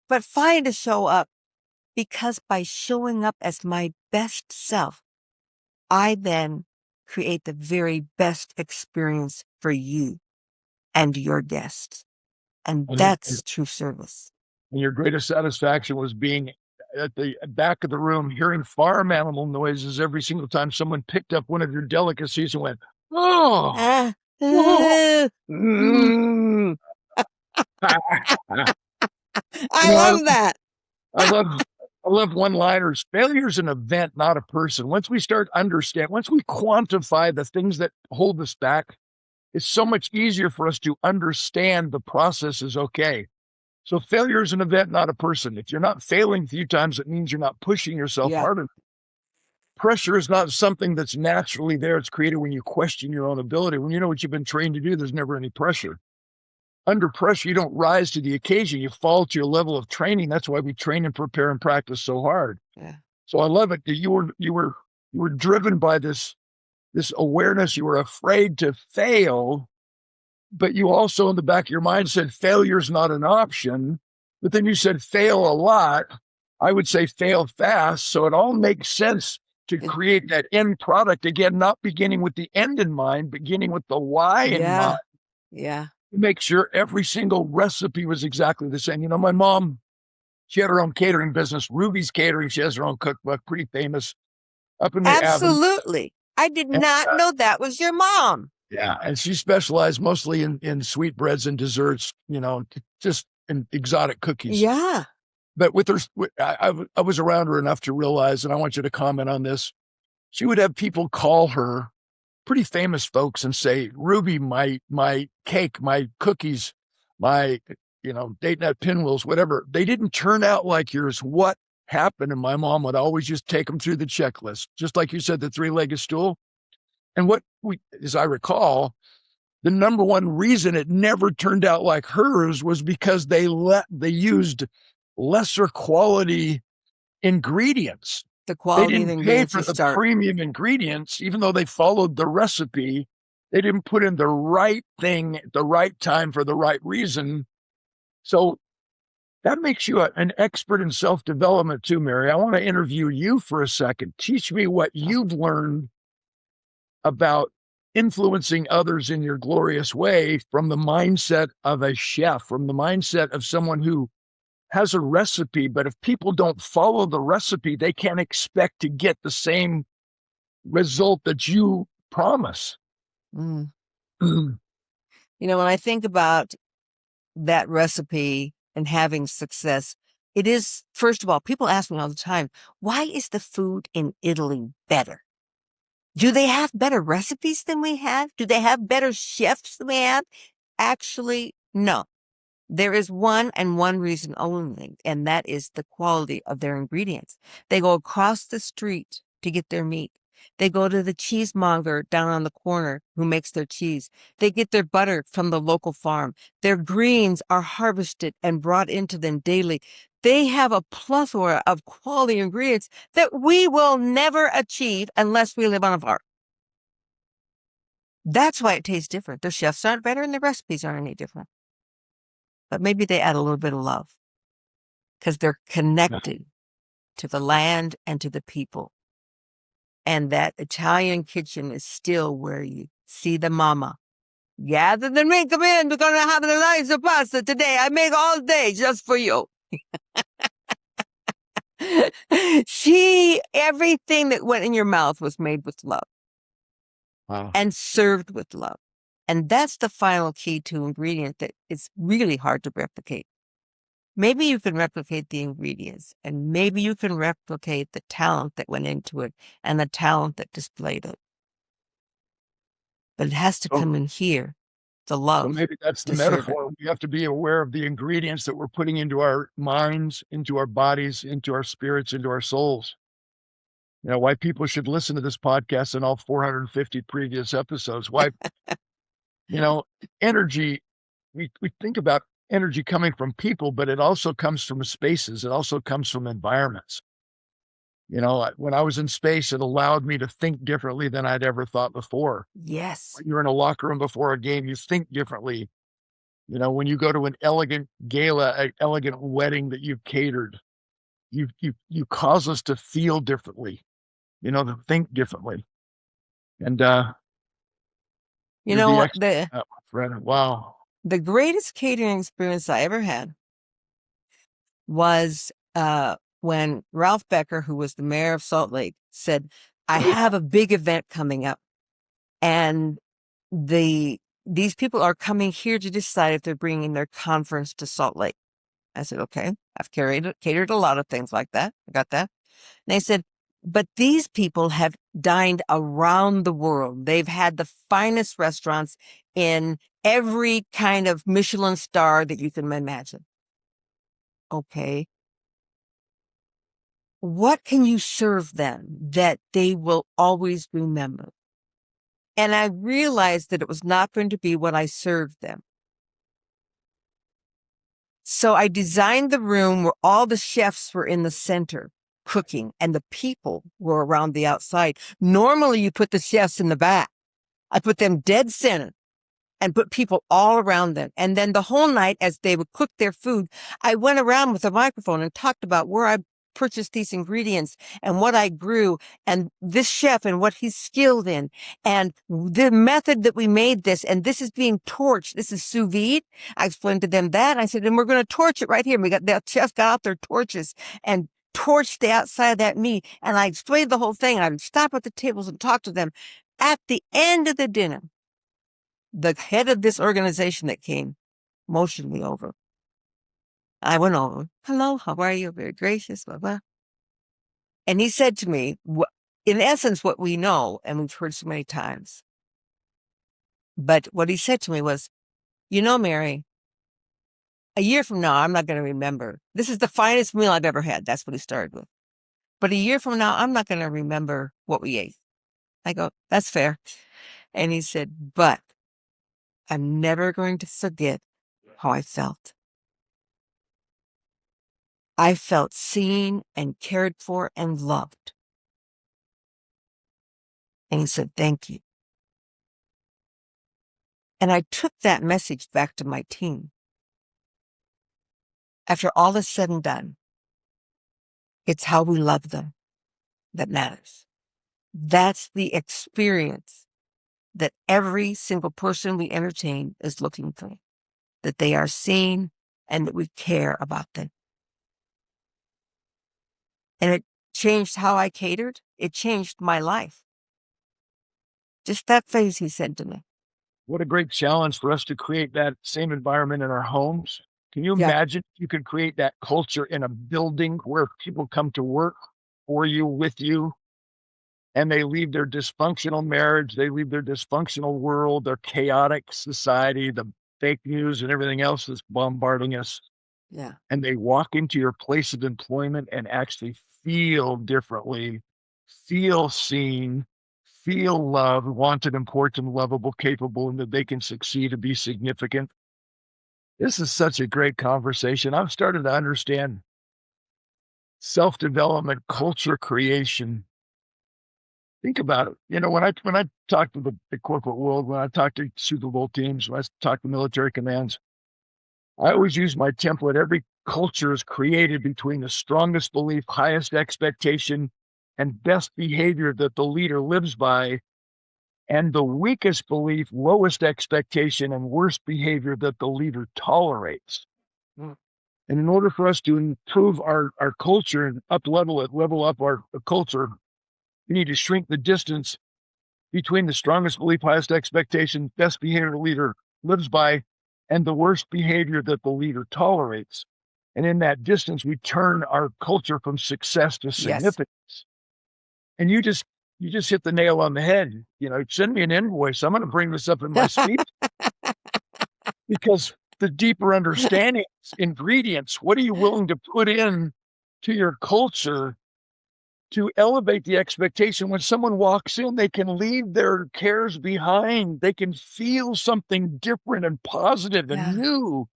But fine to show up because by showing up as my best self, I then create the very best experience for you and your guests. And that's true service. And your greatest satisfaction was being at the back of the room, hearing farm animal noises every single time someone picked up one of your delicacies and went, oh. I love that. I love one-liners. Failure is an event, not a person. Once we quantify the things that hold us back, it's so much easier for us to understand the process is okay. So failure is an event, not a person. If you're not failing a few times, it means you're not pushing yourself harder. Pressure is not something that's naturally there. It's created when you question your own ability. When you know what you've been trained to do, there's never any pressure. under pressure, you don't rise to the occasion. You fall to your level of training. That's why we train and prepare and practice so hard. Yeah. So I love it that you were driven by this awareness. You were afraid to fail, but you also in the back of your mind said failure's not an option. But then you said fail a lot. I would say fail fast. So it all makes sense to create that end product again, not beginning with the end in mind, beginning with the why in mind. Yeah. To make sure every single recipe was exactly the same. You know, my mom, she had her own catering business, Ruby's Catering. She has her own cookbook, pretty famous up in the Avenue. Absolutely. I did not know that was your mom. Yeah. And she specialized mostly in sweetbreads and desserts, you know, just in exotic cookies. Yeah. But with her, I was around her enough to realize, and I want you to comment on this. She would have people call her, pretty famous folks, and say, Ruby, my cake, my cookies, my, you know, date nut pinwheels, whatever, they didn't turn out like yours. What happened? And my mom would always just take them through the checklist, just like you said, the three-legged stool. And what we, as I recall, the number one reason it never turned out like hers was because they used lesser quality ingredients. The quality They of the didn't pay ingredients for you the start. premium ingredients, even though they followed the recipe. They didn't put in the right thing at the right time for the right reason. So that makes you an expert in self-development too, Mary. I want to interview you for a second. Teach me what you've learned about influencing others in your glorious way from the mindset of a chef, from the mindset of someone who has a recipe, but if people don't follow the recipe, they can't expect to get the same result that you promise. Mm. You know, when I think about that recipe and having success, it is, first of all, people ask me all the time, why is the food in Italy better? Do they have better recipes than we have? Do they have better chefs than we have? Actually, no. There is one and one reason only, and that is the quality of their ingredients. They go across the street to get their meat. They go to the cheesemonger down on the corner who makes their cheese. They get their butter from the local farm. Their greens are harvested and brought into them daily. They have a plethora of quality ingredients that we will never achieve unless we live on a farm. That's why it tastes different. Their chefs aren't better and their recipes aren't any different. But maybe they add a little bit of love because they're connected to the land and to the people. And that Italian kitchen is still where you see the mama. Gather the meat, come in. We're going to have the nice pasta today. I make all day just for you. Everything that went in your mouth was made with love. Wow. And served with love. And that's the final key to ingredient that it's really hard to replicate. Maybe you can replicate the ingredients, and maybe you can replicate the talent that went into it and the talent that displayed it. But it has to come in here, the love. So maybe that's the metaphor. We have to be aware of the ingredients that we're putting into our minds, into our bodies, into our spirits, into our souls. You know, why people should listen to this podcast and all 450 previous episodes. Why, you know, energy, we think about energy coming from people, but it also comes from spaces. It also comes from environments. You know, when I was in space, it allowed me to think differently than I'd ever thought before. Yes. When you're in a locker room before a game, you think differently. You know, when you go to an elegant gala, an elegant wedding that you've catered, you cause us to feel differently, you know, to think differently. And you know what, wow. The greatest catering experience I ever had was when Ralph Becker, who was the mayor of Salt Lake, said, I have a big event coming up, and these people are coming here to decide if they're bringing their conference to Salt Lake. I said, okay, I've catered a lot of things like that. I got that. And they said, but these people have dined around the world. They've had the finest restaurants in every kind of Michelin star that you can imagine. Okay. What can you serve them that they will always remember? And I realized that it was not going to be what I served them. So I designed the room where all the chefs were in the center cooking and the people were around the outside. Normally you put the chefs in the back. I put them dead center and put people all around them. And then the whole night, as they would cook their food, I went around with a microphone and talked about where I purchased these ingredients and what I grew and this chef and what he's skilled in and the method that we made this. And this is being torched. This is sous vide. I explained to them that. I said, and we're going to torch it right here. We got the chef got out their torches and torched the outside of that meat. And I explained the whole thing. I would stop at the tables and talk to them. At the end of the dinner, the head of this organization that came motioned me over. I went over. Hello, how are you? Very gracious, blah, blah. And he said to me, in essence, what we know, and we've heard so many times. But what he said to me was, you know, Mary, a year from now, I'm not going to remember. This is the finest meal I've ever had. That's what he started with. But a year from now, I'm not going to remember what we ate. I go, that's fair. And he said, but I'm never going to forget how I felt. I felt seen and cared for and loved. And he said, thank you. And I took that message back to my team. After all is said and done, it's how we love them that matters. That's the experience that every single person we entertain is looking for, that they are seen and that we care about them. And it changed how I catered. It changed my life. Just that phrase he said to me. What a great challenge for us to create that same environment in our homes. Can you imagine if you could create that culture in a building where people come to work for you, with you, and they leave their dysfunctional marriage, they leave their dysfunctional world, their chaotic society, the fake news and everything else that's bombarding us. Yeah. And they walk into your place of employment and actually feel differently, feel seen, feel loved, wanted, important, lovable, capable, and that they can succeed and be significant. This is such a great conversation. I've started to understand self-development, culture creation. Think about it. You know, when I talk to the corporate world, when I talk to Super Bowl teams, when I talk to military commands, I always use my template. Every culture is created between the strongest belief, highest expectation, and best behavior that the leader lives by, and the weakest belief, lowest expectation, and worst behavior that the leader tolerates. And in order for us to improve our culture and level up our culture, we need to shrink the distance between the strongest belief, highest expectation, best behavior the leader lives by, and the worst behavior that the leader tolerates. And in that distance, we turn our culture from success to significance. Yes. And you just hit the nail on the head. You know, send me an invoice. I'm going to bring this up in my speech because the deeper understanding, ingredients, what are you willing to put in to your culture to elevate the expectation? When someone walks in, they can leave their cares behind. They can feel something different and positive and new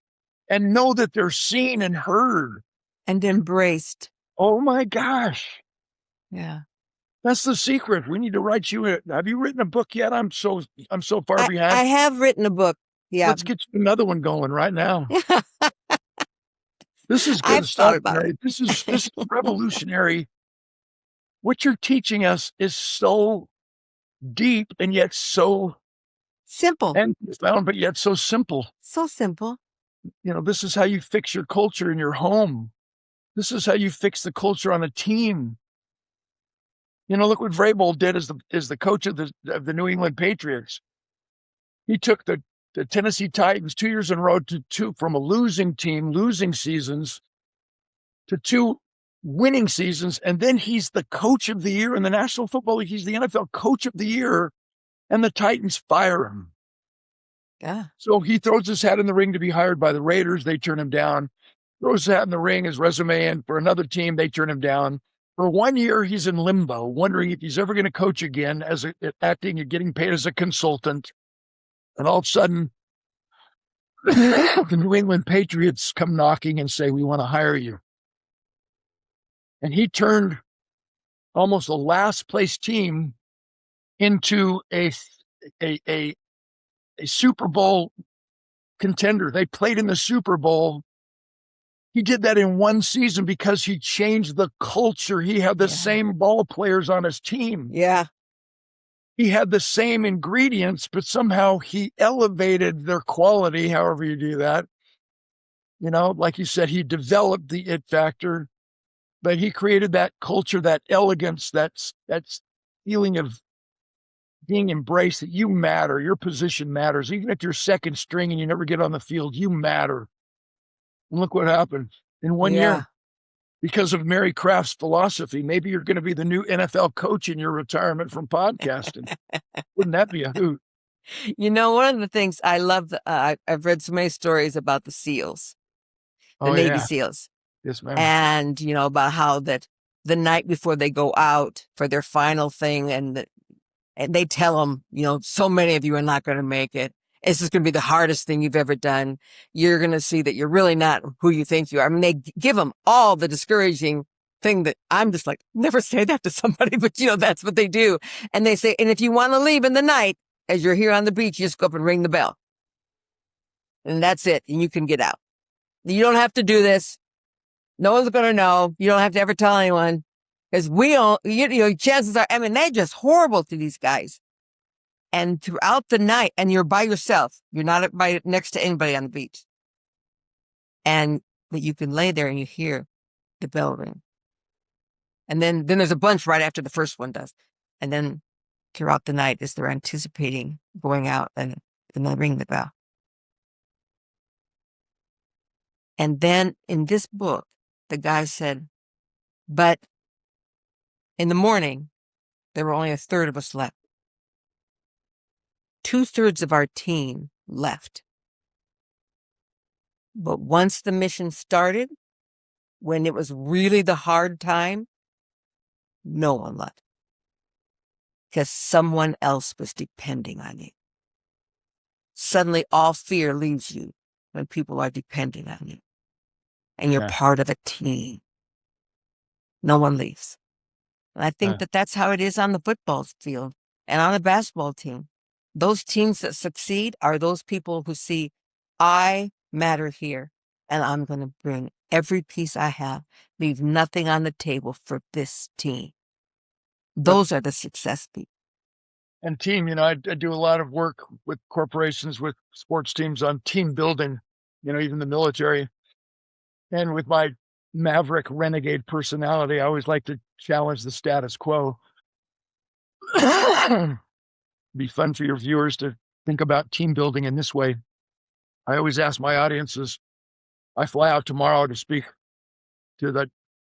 and know that they're seen and heard. And embraced. Oh my gosh. Yeah. That's the secret. We need to write you a, have you written a book yet? I'm so far behind. I have written a book. Yeah. Let's get another one going right now. This is good stuff, Mary. This is revolutionary. What you're teaching us is so deep and yet so simple and profound, but yet so simple. So simple. You know, this is how you fix your culture in your home. This is how you fix the culture on a team. You know, look what Vrabel did as the coach of the New England Patriots. He took the Tennessee Titans 2 years in a row from a losing team, losing seasons, to 2 winning seasons, and then he's the coach of the year in the National Football League. He's the NFL coach of the year, and the Titans fire him. Yeah. So he throws his hat in the ring to be hired by the Raiders. They turn him down. Throws his hat in the ring, his resume in for another team. They turn him down. For 1 year, he's in limbo, wondering if he's ever going to coach again acting and getting paid as a consultant. And all of a sudden, the New England Patriots come knocking and say, we want to hire you. And he turned almost a last place team into a Super Bowl contender. They played in the Super Bowl. He did that in one season because he changed the culture. He had the same ball players on his team. Yeah. He had the same ingredients, but somehow he elevated their quality, however you do that. You know, like you said, he developed the it factor, but he created that culture, that elegance, that's feeling of being embraced, that you matter, your position matters. Even if you're second string and you never get on the field, you matter. And look what happened in 1 year. Because of Mary Kraft's philosophy, maybe you're going to be the new NFL coach in your retirement from podcasting. Wouldn't that be a hoot? You know, one of the things I love, I've read so many stories about the SEALs, the Navy SEALs. Yes, ma'am. And, you know, about how that the night before they go out for their final thing and they tell them, you know, so many of you are not going to make it. This is going to be the hardest thing you've ever done. You're going to see that you're really not who you think you are. I mean, they give them all the discouraging thing that I'm just like, never say that to somebody, but you know, that's what they do. And they say, and if you want to leave in the night, as you're here on the beach, you just go up and ring the bell. And that's it. And you can get out. You don't have to do this. No one's going to know. You don't have to ever tell anyone. Because we don't, you know, chances are, I mean, they're just horrible to these guys. And throughout the night, and you're by yourself, you're not next to anybody on the beach. But you can lay there and you hear the bell ring. And then there's a bunch right after the first one does. And then throughout the night, as they're anticipating going out, and then they ring the bell. And then in this book, the guy said, but in the morning, there were only a third of us left. 2/3 of our team left. But once the mission started, when it was really the hard time, no one left. Because someone else was depending on you. Suddenly, all fear leaves you when people are depending on you. And you're part of a team. No one leaves. And I think that's how it is on the football field and on the basketball team. Those teams that succeed are those people who see, I matter here, and I'm going to bring every piece I have, leave nothing on the table for this team. Those are the success people. And team, you know, I do a lot of work with corporations, with sports teams on team building, you know, even the military. And with my maverick renegade personality, I always like to challenge the status quo. Be fun for your viewers to think about team building in this way. I always ask my audiences, I fly out tomorrow to speak to the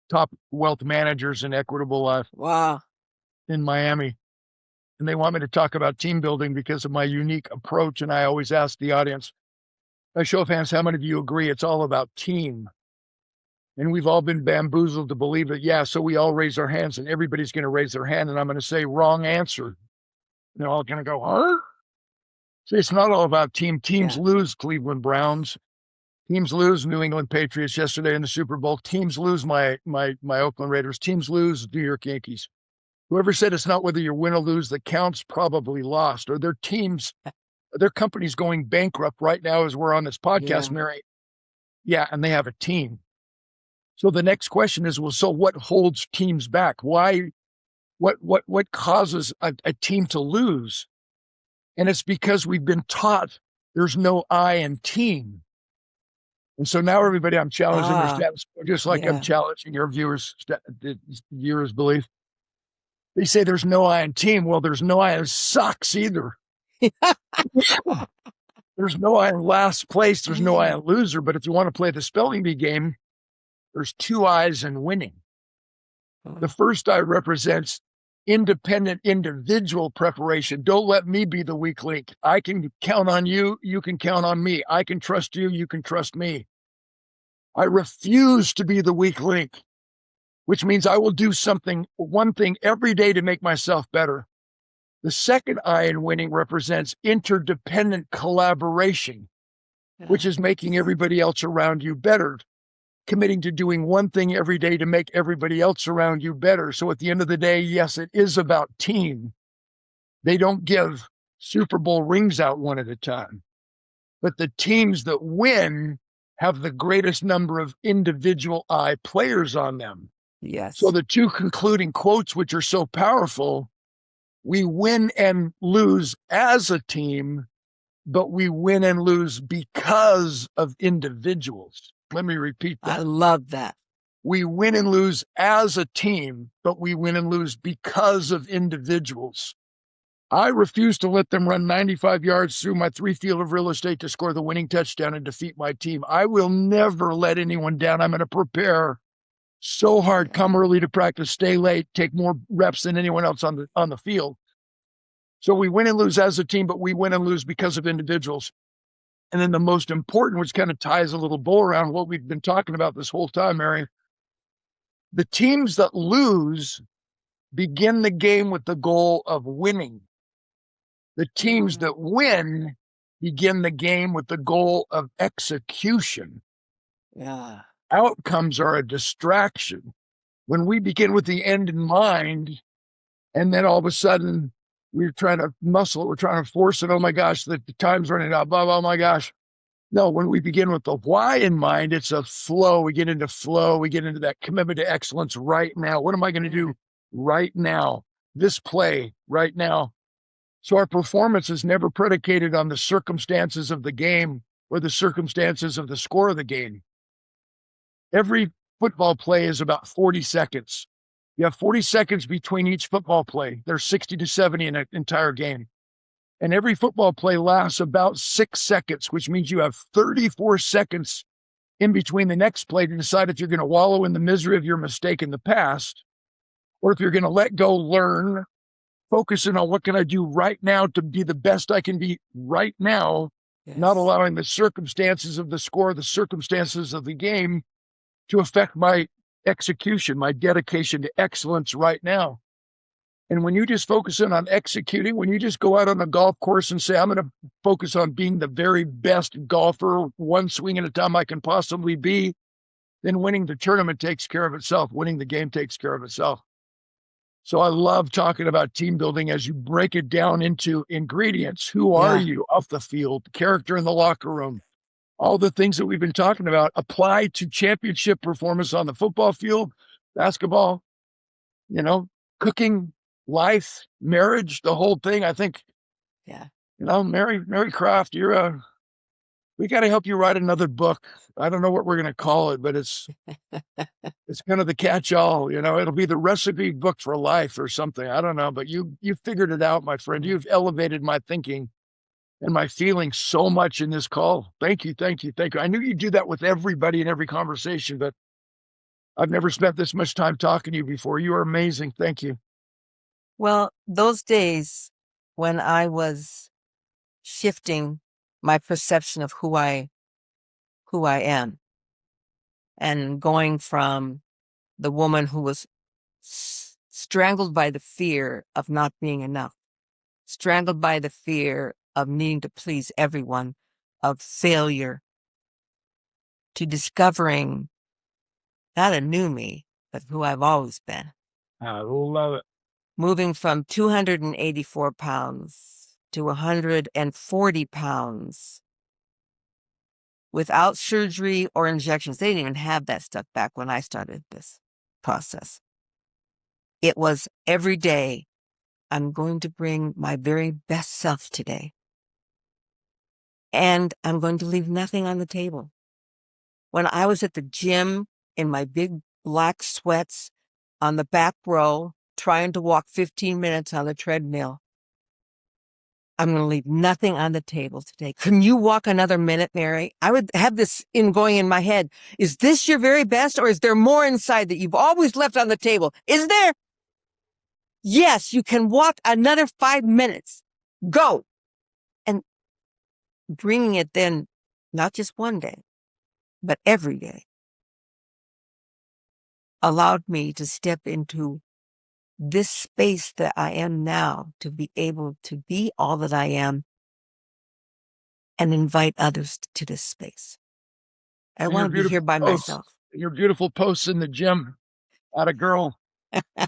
top wealth managers in Equitable Life. Wow. In Miami. And they want me to talk about team building because of my unique approach. And I always ask the audience, by show of hands, how many of you agree it's all about team? And we've all been bamboozled to believe that, so we all raise our hands and everybody's going to raise their hand. And I'm going to say, wrong answer. They're all going to go, huh? See, it's not all about team. Teams lose Cleveland Browns. Teams lose New England Patriots yesterday in the Super Bowl. Teams lose my Oakland Raiders. Teams lose New York Yankees. Whoever said it's not whether you win or lose that counts probably lost. Or their teams, their company's going bankrupt right now as we're on this podcast, Mary. Yeah, and they have a team. So the next question is, well, so what holds teams back? Why? What causes a team to lose? And it's because we've been taught there's no I in team. And so now everybody, I'm challenging their status, just like I'm challenging your viewers' belief. They say there's no I in team. Well, there's no I in sucks either. There's no I in last place. There's no I in loser. But if you want to play the spelling bee game, there's 2 I's in winning. The first I represents independent individual preparation. Don't let me be the weak link. I can count on you. You can count on me. I can trust you. You can trust me. I refuse to be the weak link, which means I will do one thing every day to make myself better. The second I in winning represents interdependent collaboration. which is making everybody else around you better, committing to doing one thing every day to make everybody else around you better. So at the end of the day, yes, it is about team. They don't give Super Bowl rings out one at a time, but the teams that win have the greatest number of individual eye players on them. Yes. So the two concluding quotes, which are so powerful, we win and lose as a team, but we win and lose because of individuals. Let me repeat that. I love that. We win and lose as a team, but we win and lose because of individuals. I refuse to let them run 95 yards through my 3 field of real estate to score the winning touchdown and defeat my team. I will never let anyone down. I'm going to prepare so hard, come early to practice, stay late, take more reps than anyone else on the field. So we win and lose as a team, but we win and lose because of individuals. And then the most important, which kind of ties a little bow around what we've been talking about this whole time, Mary, the teams that lose begin the game with the goal of winning. The teams that win begin the game with the goal of execution. Yeah. Outcomes are a distraction. When we begin with the end in mind, and then all of a sudden we're trying to muscle it, we're trying to force it, oh my gosh, the time's running out, blah, oh my gosh. No, when we begin with the why in mind, it's a flow. We get into flow. We get into that commitment to excellence right now. What am I going to do right now? This play right now. So our performance is never predicated on the circumstances of the game or the circumstances of the score of the game. Every football play is about 40 seconds. You have 40 seconds between each football play. There's 60 to 70 in an entire game. And every football play lasts about 6 seconds, which means you have 34 seconds in between the next play to decide if you're going to wallow in the misery of your mistake in the past, or if you're going to let go, learn, focusing on what can I do right now to be the best I can be right now, not allowing the circumstances of the score, the circumstances of the game to affect my execution, my dedication to excellence right now. And when you just focus in on executing, when you just go out on a golf course and say, I'm going to focus on being the very best golfer, one swing at a time I can possibly be, then winning the tournament takes care of itself. Winning the game takes care of itself. So I love talking about team building as you break it down into ingredients. Who are you off the field? Character in the locker room. All the things that we've been talking about apply to championship performance on the football field, basketball, cooking, life, marriage, the whole thing. I think, Mary Croft, we got to help you write another book. I don't know what we're going to call it, but it's kind of the catch-all, it'll be the recipe book for life or something. I don't know, but you figured it out, my friend. You've elevated my thinking and my feelings so much in this call. Thank you. Thank you. Thank you. I knew you'd do that with everybody in every conversation, but I've never spent this much time talking to you before. You are amazing. Thank you. Well, those days when I was shifting my perception of who I am and going from the woman who was strangled by the fear of not being enough, strangled by the fear of needing to please everyone, of failure, to discovering not a new me, but who I've always been. I love it. Moving from 284 pounds to 140 pounds without surgery or injections. They didn't even have that stuff back when I started this process. It was every day, I'm going to bring my very best self today. And I'm going to leave nothing on the table. When I was at the gym in my big black sweats on the back row, trying to walk 15 minutes on the treadmill, I'm going to leave nothing on the table today. Can you walk another minute, Mary? I would have this going in my head. Is this your very best, or is there more inside that you've always left on the table? Is there? Yes, you can walk another 5 minutes. Go. And bringing it then, not just one day, but every day, allowed me to step into this space that I am now, to be able to be all that I am and invite others to this space. I And your want to be here beautiful by posts, myself. your beautiful posts in the gym. Atta girl. Yeah,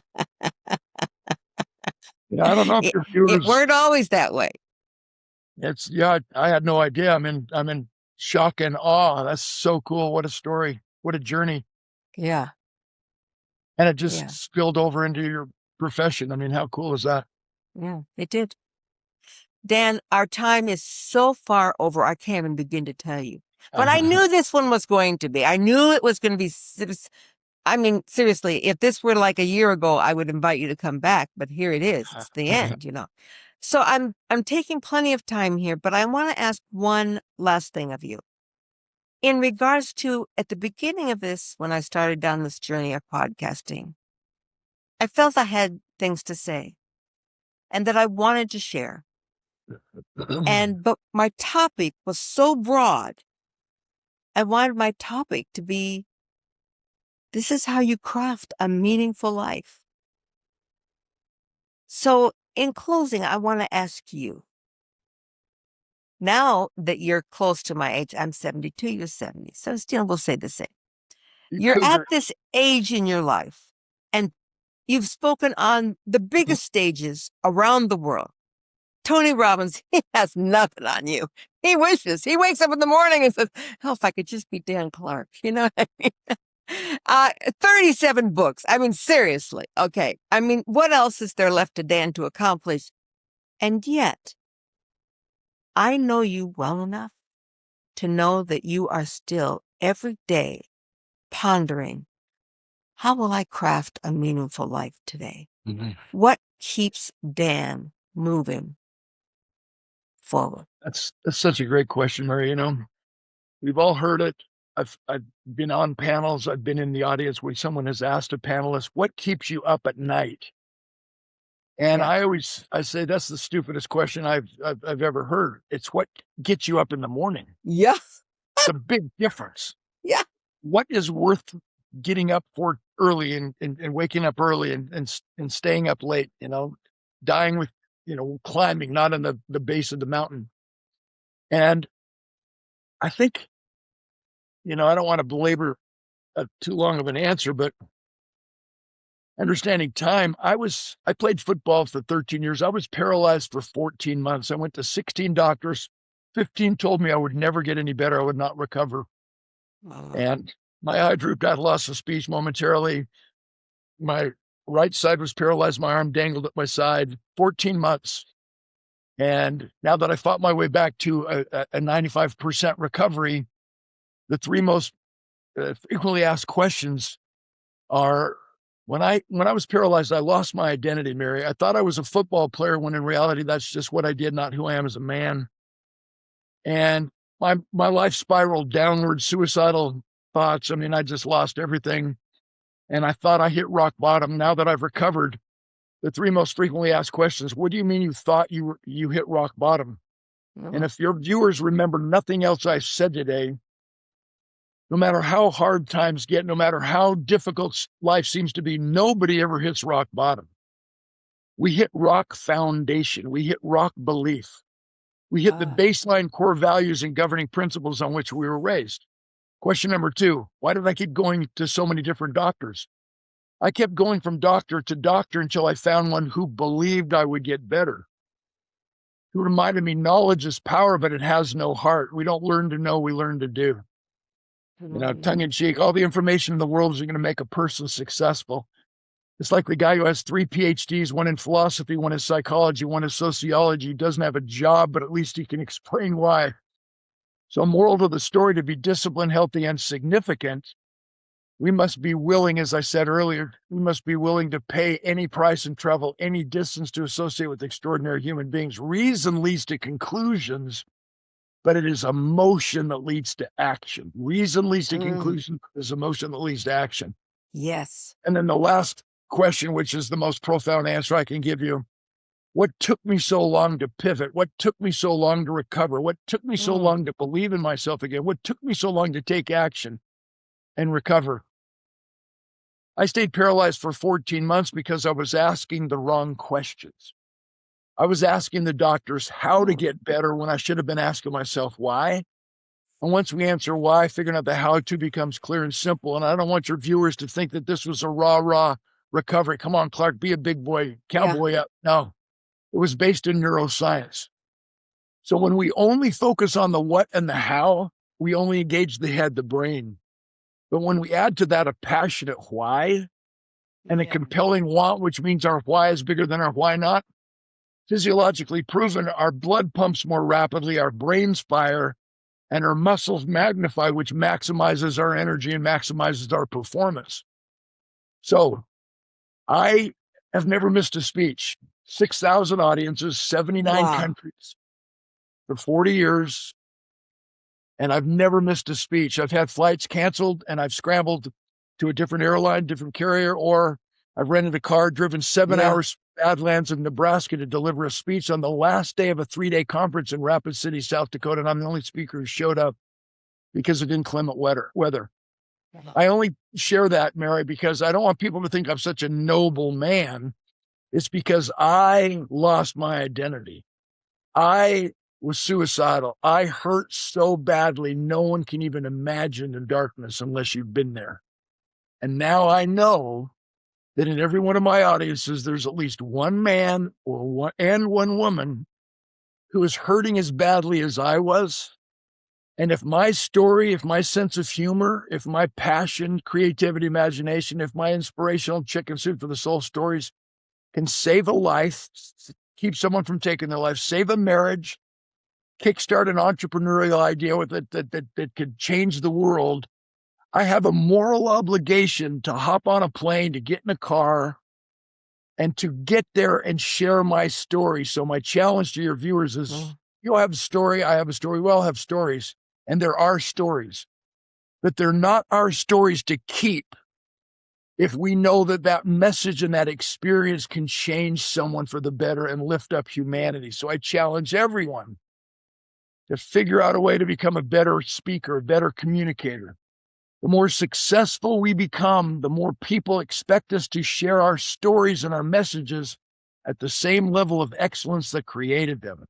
I don't know if your It viewers. weren't always that way. It's yeah. I had no idea. I'm in shock and awe. That's so cool. What a story. What a journey. Yeah. And it just Yeah. spilled over into your profession. I mean, how cool is that? Yeah. It did. Dan, our time is so far over, I can't even begin to tell you. But I knew this one was going to be. I knew it was going to be. I mean, seriously, if this were like a year ago, I would invite you to come back. But here it is. It's the end, So I'm taking plenty of time here, but I want to ask one last thing of you. In regards to at the beginning of this, when I started down this journey of podcasting, I felt I had things to say and that I wanted to share. But my topic was so broad. I wanted my topic to be, this is how you craft a meaningful life. So in closing, I want to ask you, now that you're close to my age, I'm 72, you're 70, so still we'll say the same. You're at this age in your life, and you've spoken on the biggest stages around the world. Tony Robbins, he has nothing on you. He wishes. He wakes up in the morning and says, oh, if I could just be Dan Clark. You know what I mean? 37 books. I mean, seriously. Okay. I mean, what else is there left to Dan to accomplish? And yet, I know you well enough to know that you are still every day pondering, how will I craft a meaningful life today? Mm-hmm. What keeps Dan moving forward? That's such a great question, Mary. We've all heard it. I've been on panels. I've been in the audience where someone has asked a panelist, what keeps you up at night? And Yeah. I say that's the stupidest question I've ever heard. It's what gets you up in the morning. Yeah. It's a big difference. Yeah. What is worth getting up for early and waking up early and staying up late, dying with, climbing, not in the base of the mountain. And I think, I don't want to belabor too long of an answer, but understanding time, I played football for 13 years. I was paralyzed for 14 months. I went to 16 doctors. 15 told me I would never get any better. I would not recover. And my eye drooped. I had loss of speech momentarily. My right side was paralyzed. My arm dangled at my side. 14 months. And now that I fought my way back to a 95% recovery, the three most frequently asked questions are, when I was paralyzed, I lost my identity, Mary. I thought I was a football player when in reality, that's just what I did, not who I am as a man. And my life spiraled downward, suicidal thoughts. I mean, I just lost everything. And I thought I hit rock bottom. Now that I've recovered, the three most frequently asked questions, what do you mean you thought you hit rock bottom? And if your viewers remember nothing else I've said today, no matter how hard times get, no matter how difficult life seems to be, nobody ever hits rock bottom. We hit rock foundation. We hit rock belief. We hit the baseline core values and governing principles on which we were raised. Question number 2, why did I keep going to so many different doctors? I kept going from doctor to doctor until I found one who believed I would get better, who reminded me knowledge is power, but it has no heart. We don't learn to know, we learn to do. Tongue in cheek, all the information in the world is going to make a person successful. It's like the guy who has 3 PhDs, one in philosophy, one in psychology, one in sociology. He doesn't have a job, but at least he can explain why. So, moral to the story, to be disciplined, healthy, and significant, we must be willing, as I said earlier, we must be willing to pay any price and travel any distance to associate with extraordinary human beings. Reason leads to conclusions, but it is emotion that leads to action. Reason leads to conclusion, but it is emotion that leads to action. Yes. And then the last question, which is the most profound answer I can give you. What took me so long to pivot? What took me so long to recover? What took me so long to believe in myself again? What took me so long to take action and recover? I stayed paralyzed for 14 months because I was asking the wrong questions. I was asking the doctors how to get better when I should have been asking myself why. And once we answer why, figuring out the how to becomes clear and simple. And I don't want your viewers to think that this was a rah recovery. Come on, Clark, be a big boy, cowboy up. No, it was based in neuroscience. So when we only focus on the what and the how, we only engage the head, the brain. But when we add to that a passionate why and a compelling want, which means our why is bigger than our why not, physiologically proven, our blood pumps more rapidly, our brains fire, and our muscles magnify, which maximizes our energy and maximizes our performance. So I have never missed a speech. 6,000 audiences, 79 countries for 40 years. And I've never missed a speech. I've had flights canceled and I've scrambled to a different airline, different carrier, or I've rented a car, driven 7 hours to Badlands of Nebraska to deliver a speech on the last day of a 3-day conference in Rapid City, South Dakota. And I'm the only speaker who showed up because of inclement weather. I only share that, Mary, because I don't want people to think I'm such a noble man. It's because I lost my identity. I was suicidal. I hurt so badly, no one can even imagine the darkness unless you've been there. And now I know that in every one of my audiences, there's at least one man or one woman who is hurting as badly as I was. And if my story, if my sense of humor, if my passion, creativity, imagination, if my inspirational chicken soup for the soul stories can save a life, keep someone from taking their life, save a marriage, kickstart an entrepreneurial idea with it that could change the world, I have a moral obligation to hop on a plane, to get in a car, and to get there and share my story. So my challenge to your viewers is, you have a story, I have a story, we all have stories, and there are stories, but they're not our stories to keep if we know that that message and that experience can change someone for the better and lift up humanity. So I challenge everyone to figure out a way to become a better speaker, a better communicator. The more successful we become, the more people expect us to share our stories and our messages at the same level of excellence that created them.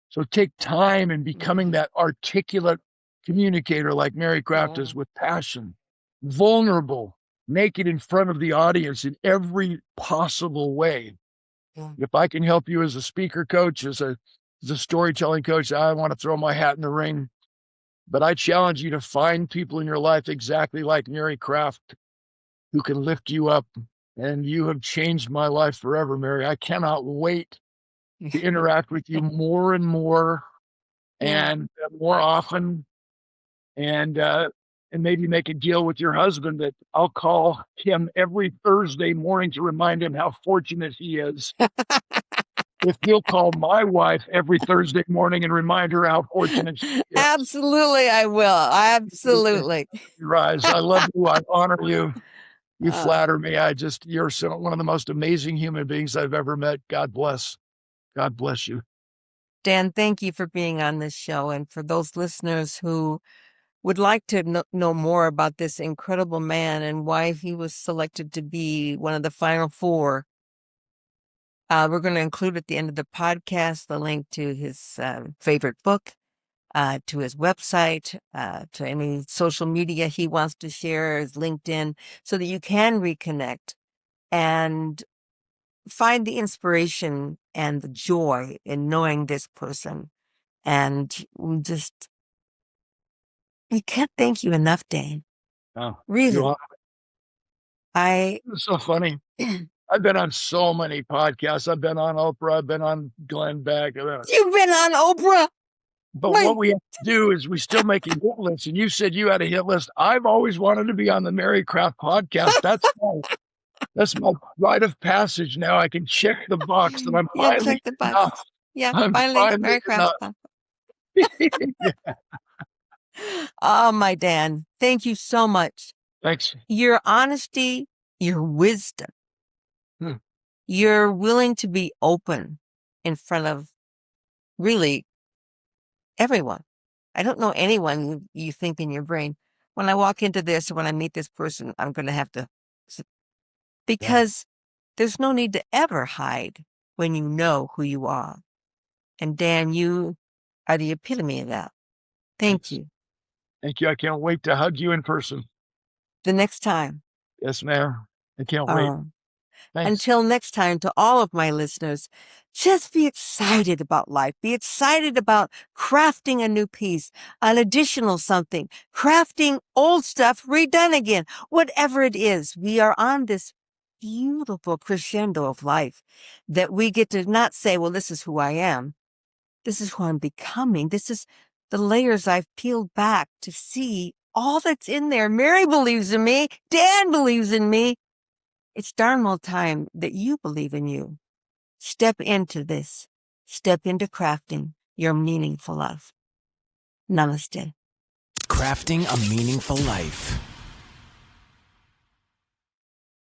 So take time in becoming that articulate communicator like Mary Craft is, with passion, vulnerable, naked in front of the audience in every possible way. If I can help you as a speaker coach, as a storytelling coach, I want to throw my hat in the ring. But I challenge you to find people in your life exactly like Mary Craft who can lift you up. And you have changed my life forever, Mary. I cannot wait to interact with you more and more and more often. And maybe make a deal with your husband that I'll call him every Thursday morning to remind him how fortunate he is. If you'll call my wife every Thursday morning and remind her how fortunate she is. Absolutely, I will. Absolutely. Rise. I love you. I honor you. You flatter me. You're one of the most amazing human beings I've ever met. God bless. God bless you. Dan, thank you for being on this show. And for those listeners who would like to know more about this incredible man and why he was selected to be one of the final 4, we're going to include at the end of the podcast the link to his favorite book, to his website, to any social media he wants to share, his LinkedIn, so that you can reconnect and find the inspiration and the joy in knowing this person. And we can't thank you enough, Dane. Oh, Really. It's so funny. I've been on so many podcasts. I've been on Oprah. I've been on Glenn Beck. You've been on Oprah? But what we have to do is we still make a hit list. And you said you had a hit list. I've always wanted to be on the Mary Craft podcast. That's my rite of passage now. I can check the box that I'm finally check the box. enough. Yeah, I'm finally Mary Craft. Oh, my Dan, thank you so much. Thanks. Your honesty, your wisdom, you're willing to be open in front of really everyone. I don't know anyone you think in your brain, when I walk into this or when I meet this person, I'm going to have to, because there's no need to ever hide when you know who you are. And Dan, you are the epitome of that. Thank you. Thank you. I can't wait to hug you in person. The next time. Yes, ma'am. I can't wait. Thanks. Until next time, to all of my listeners, just be excited about life. Be excited about crafting a new piece, an additional something, crafting old stuff redone again, whatever it is. We are on this beautiful crescendo of life that we get to not say, well, this is who I am. This is who I'm becoming. This is the layers I've peeled back to see all that's in there. Mary believes in me. Dan believes in me. It's darn well time that you believe in you. Step into this. Step into crafting your meaningful life. Namaste. Crafting a Meaningful Life.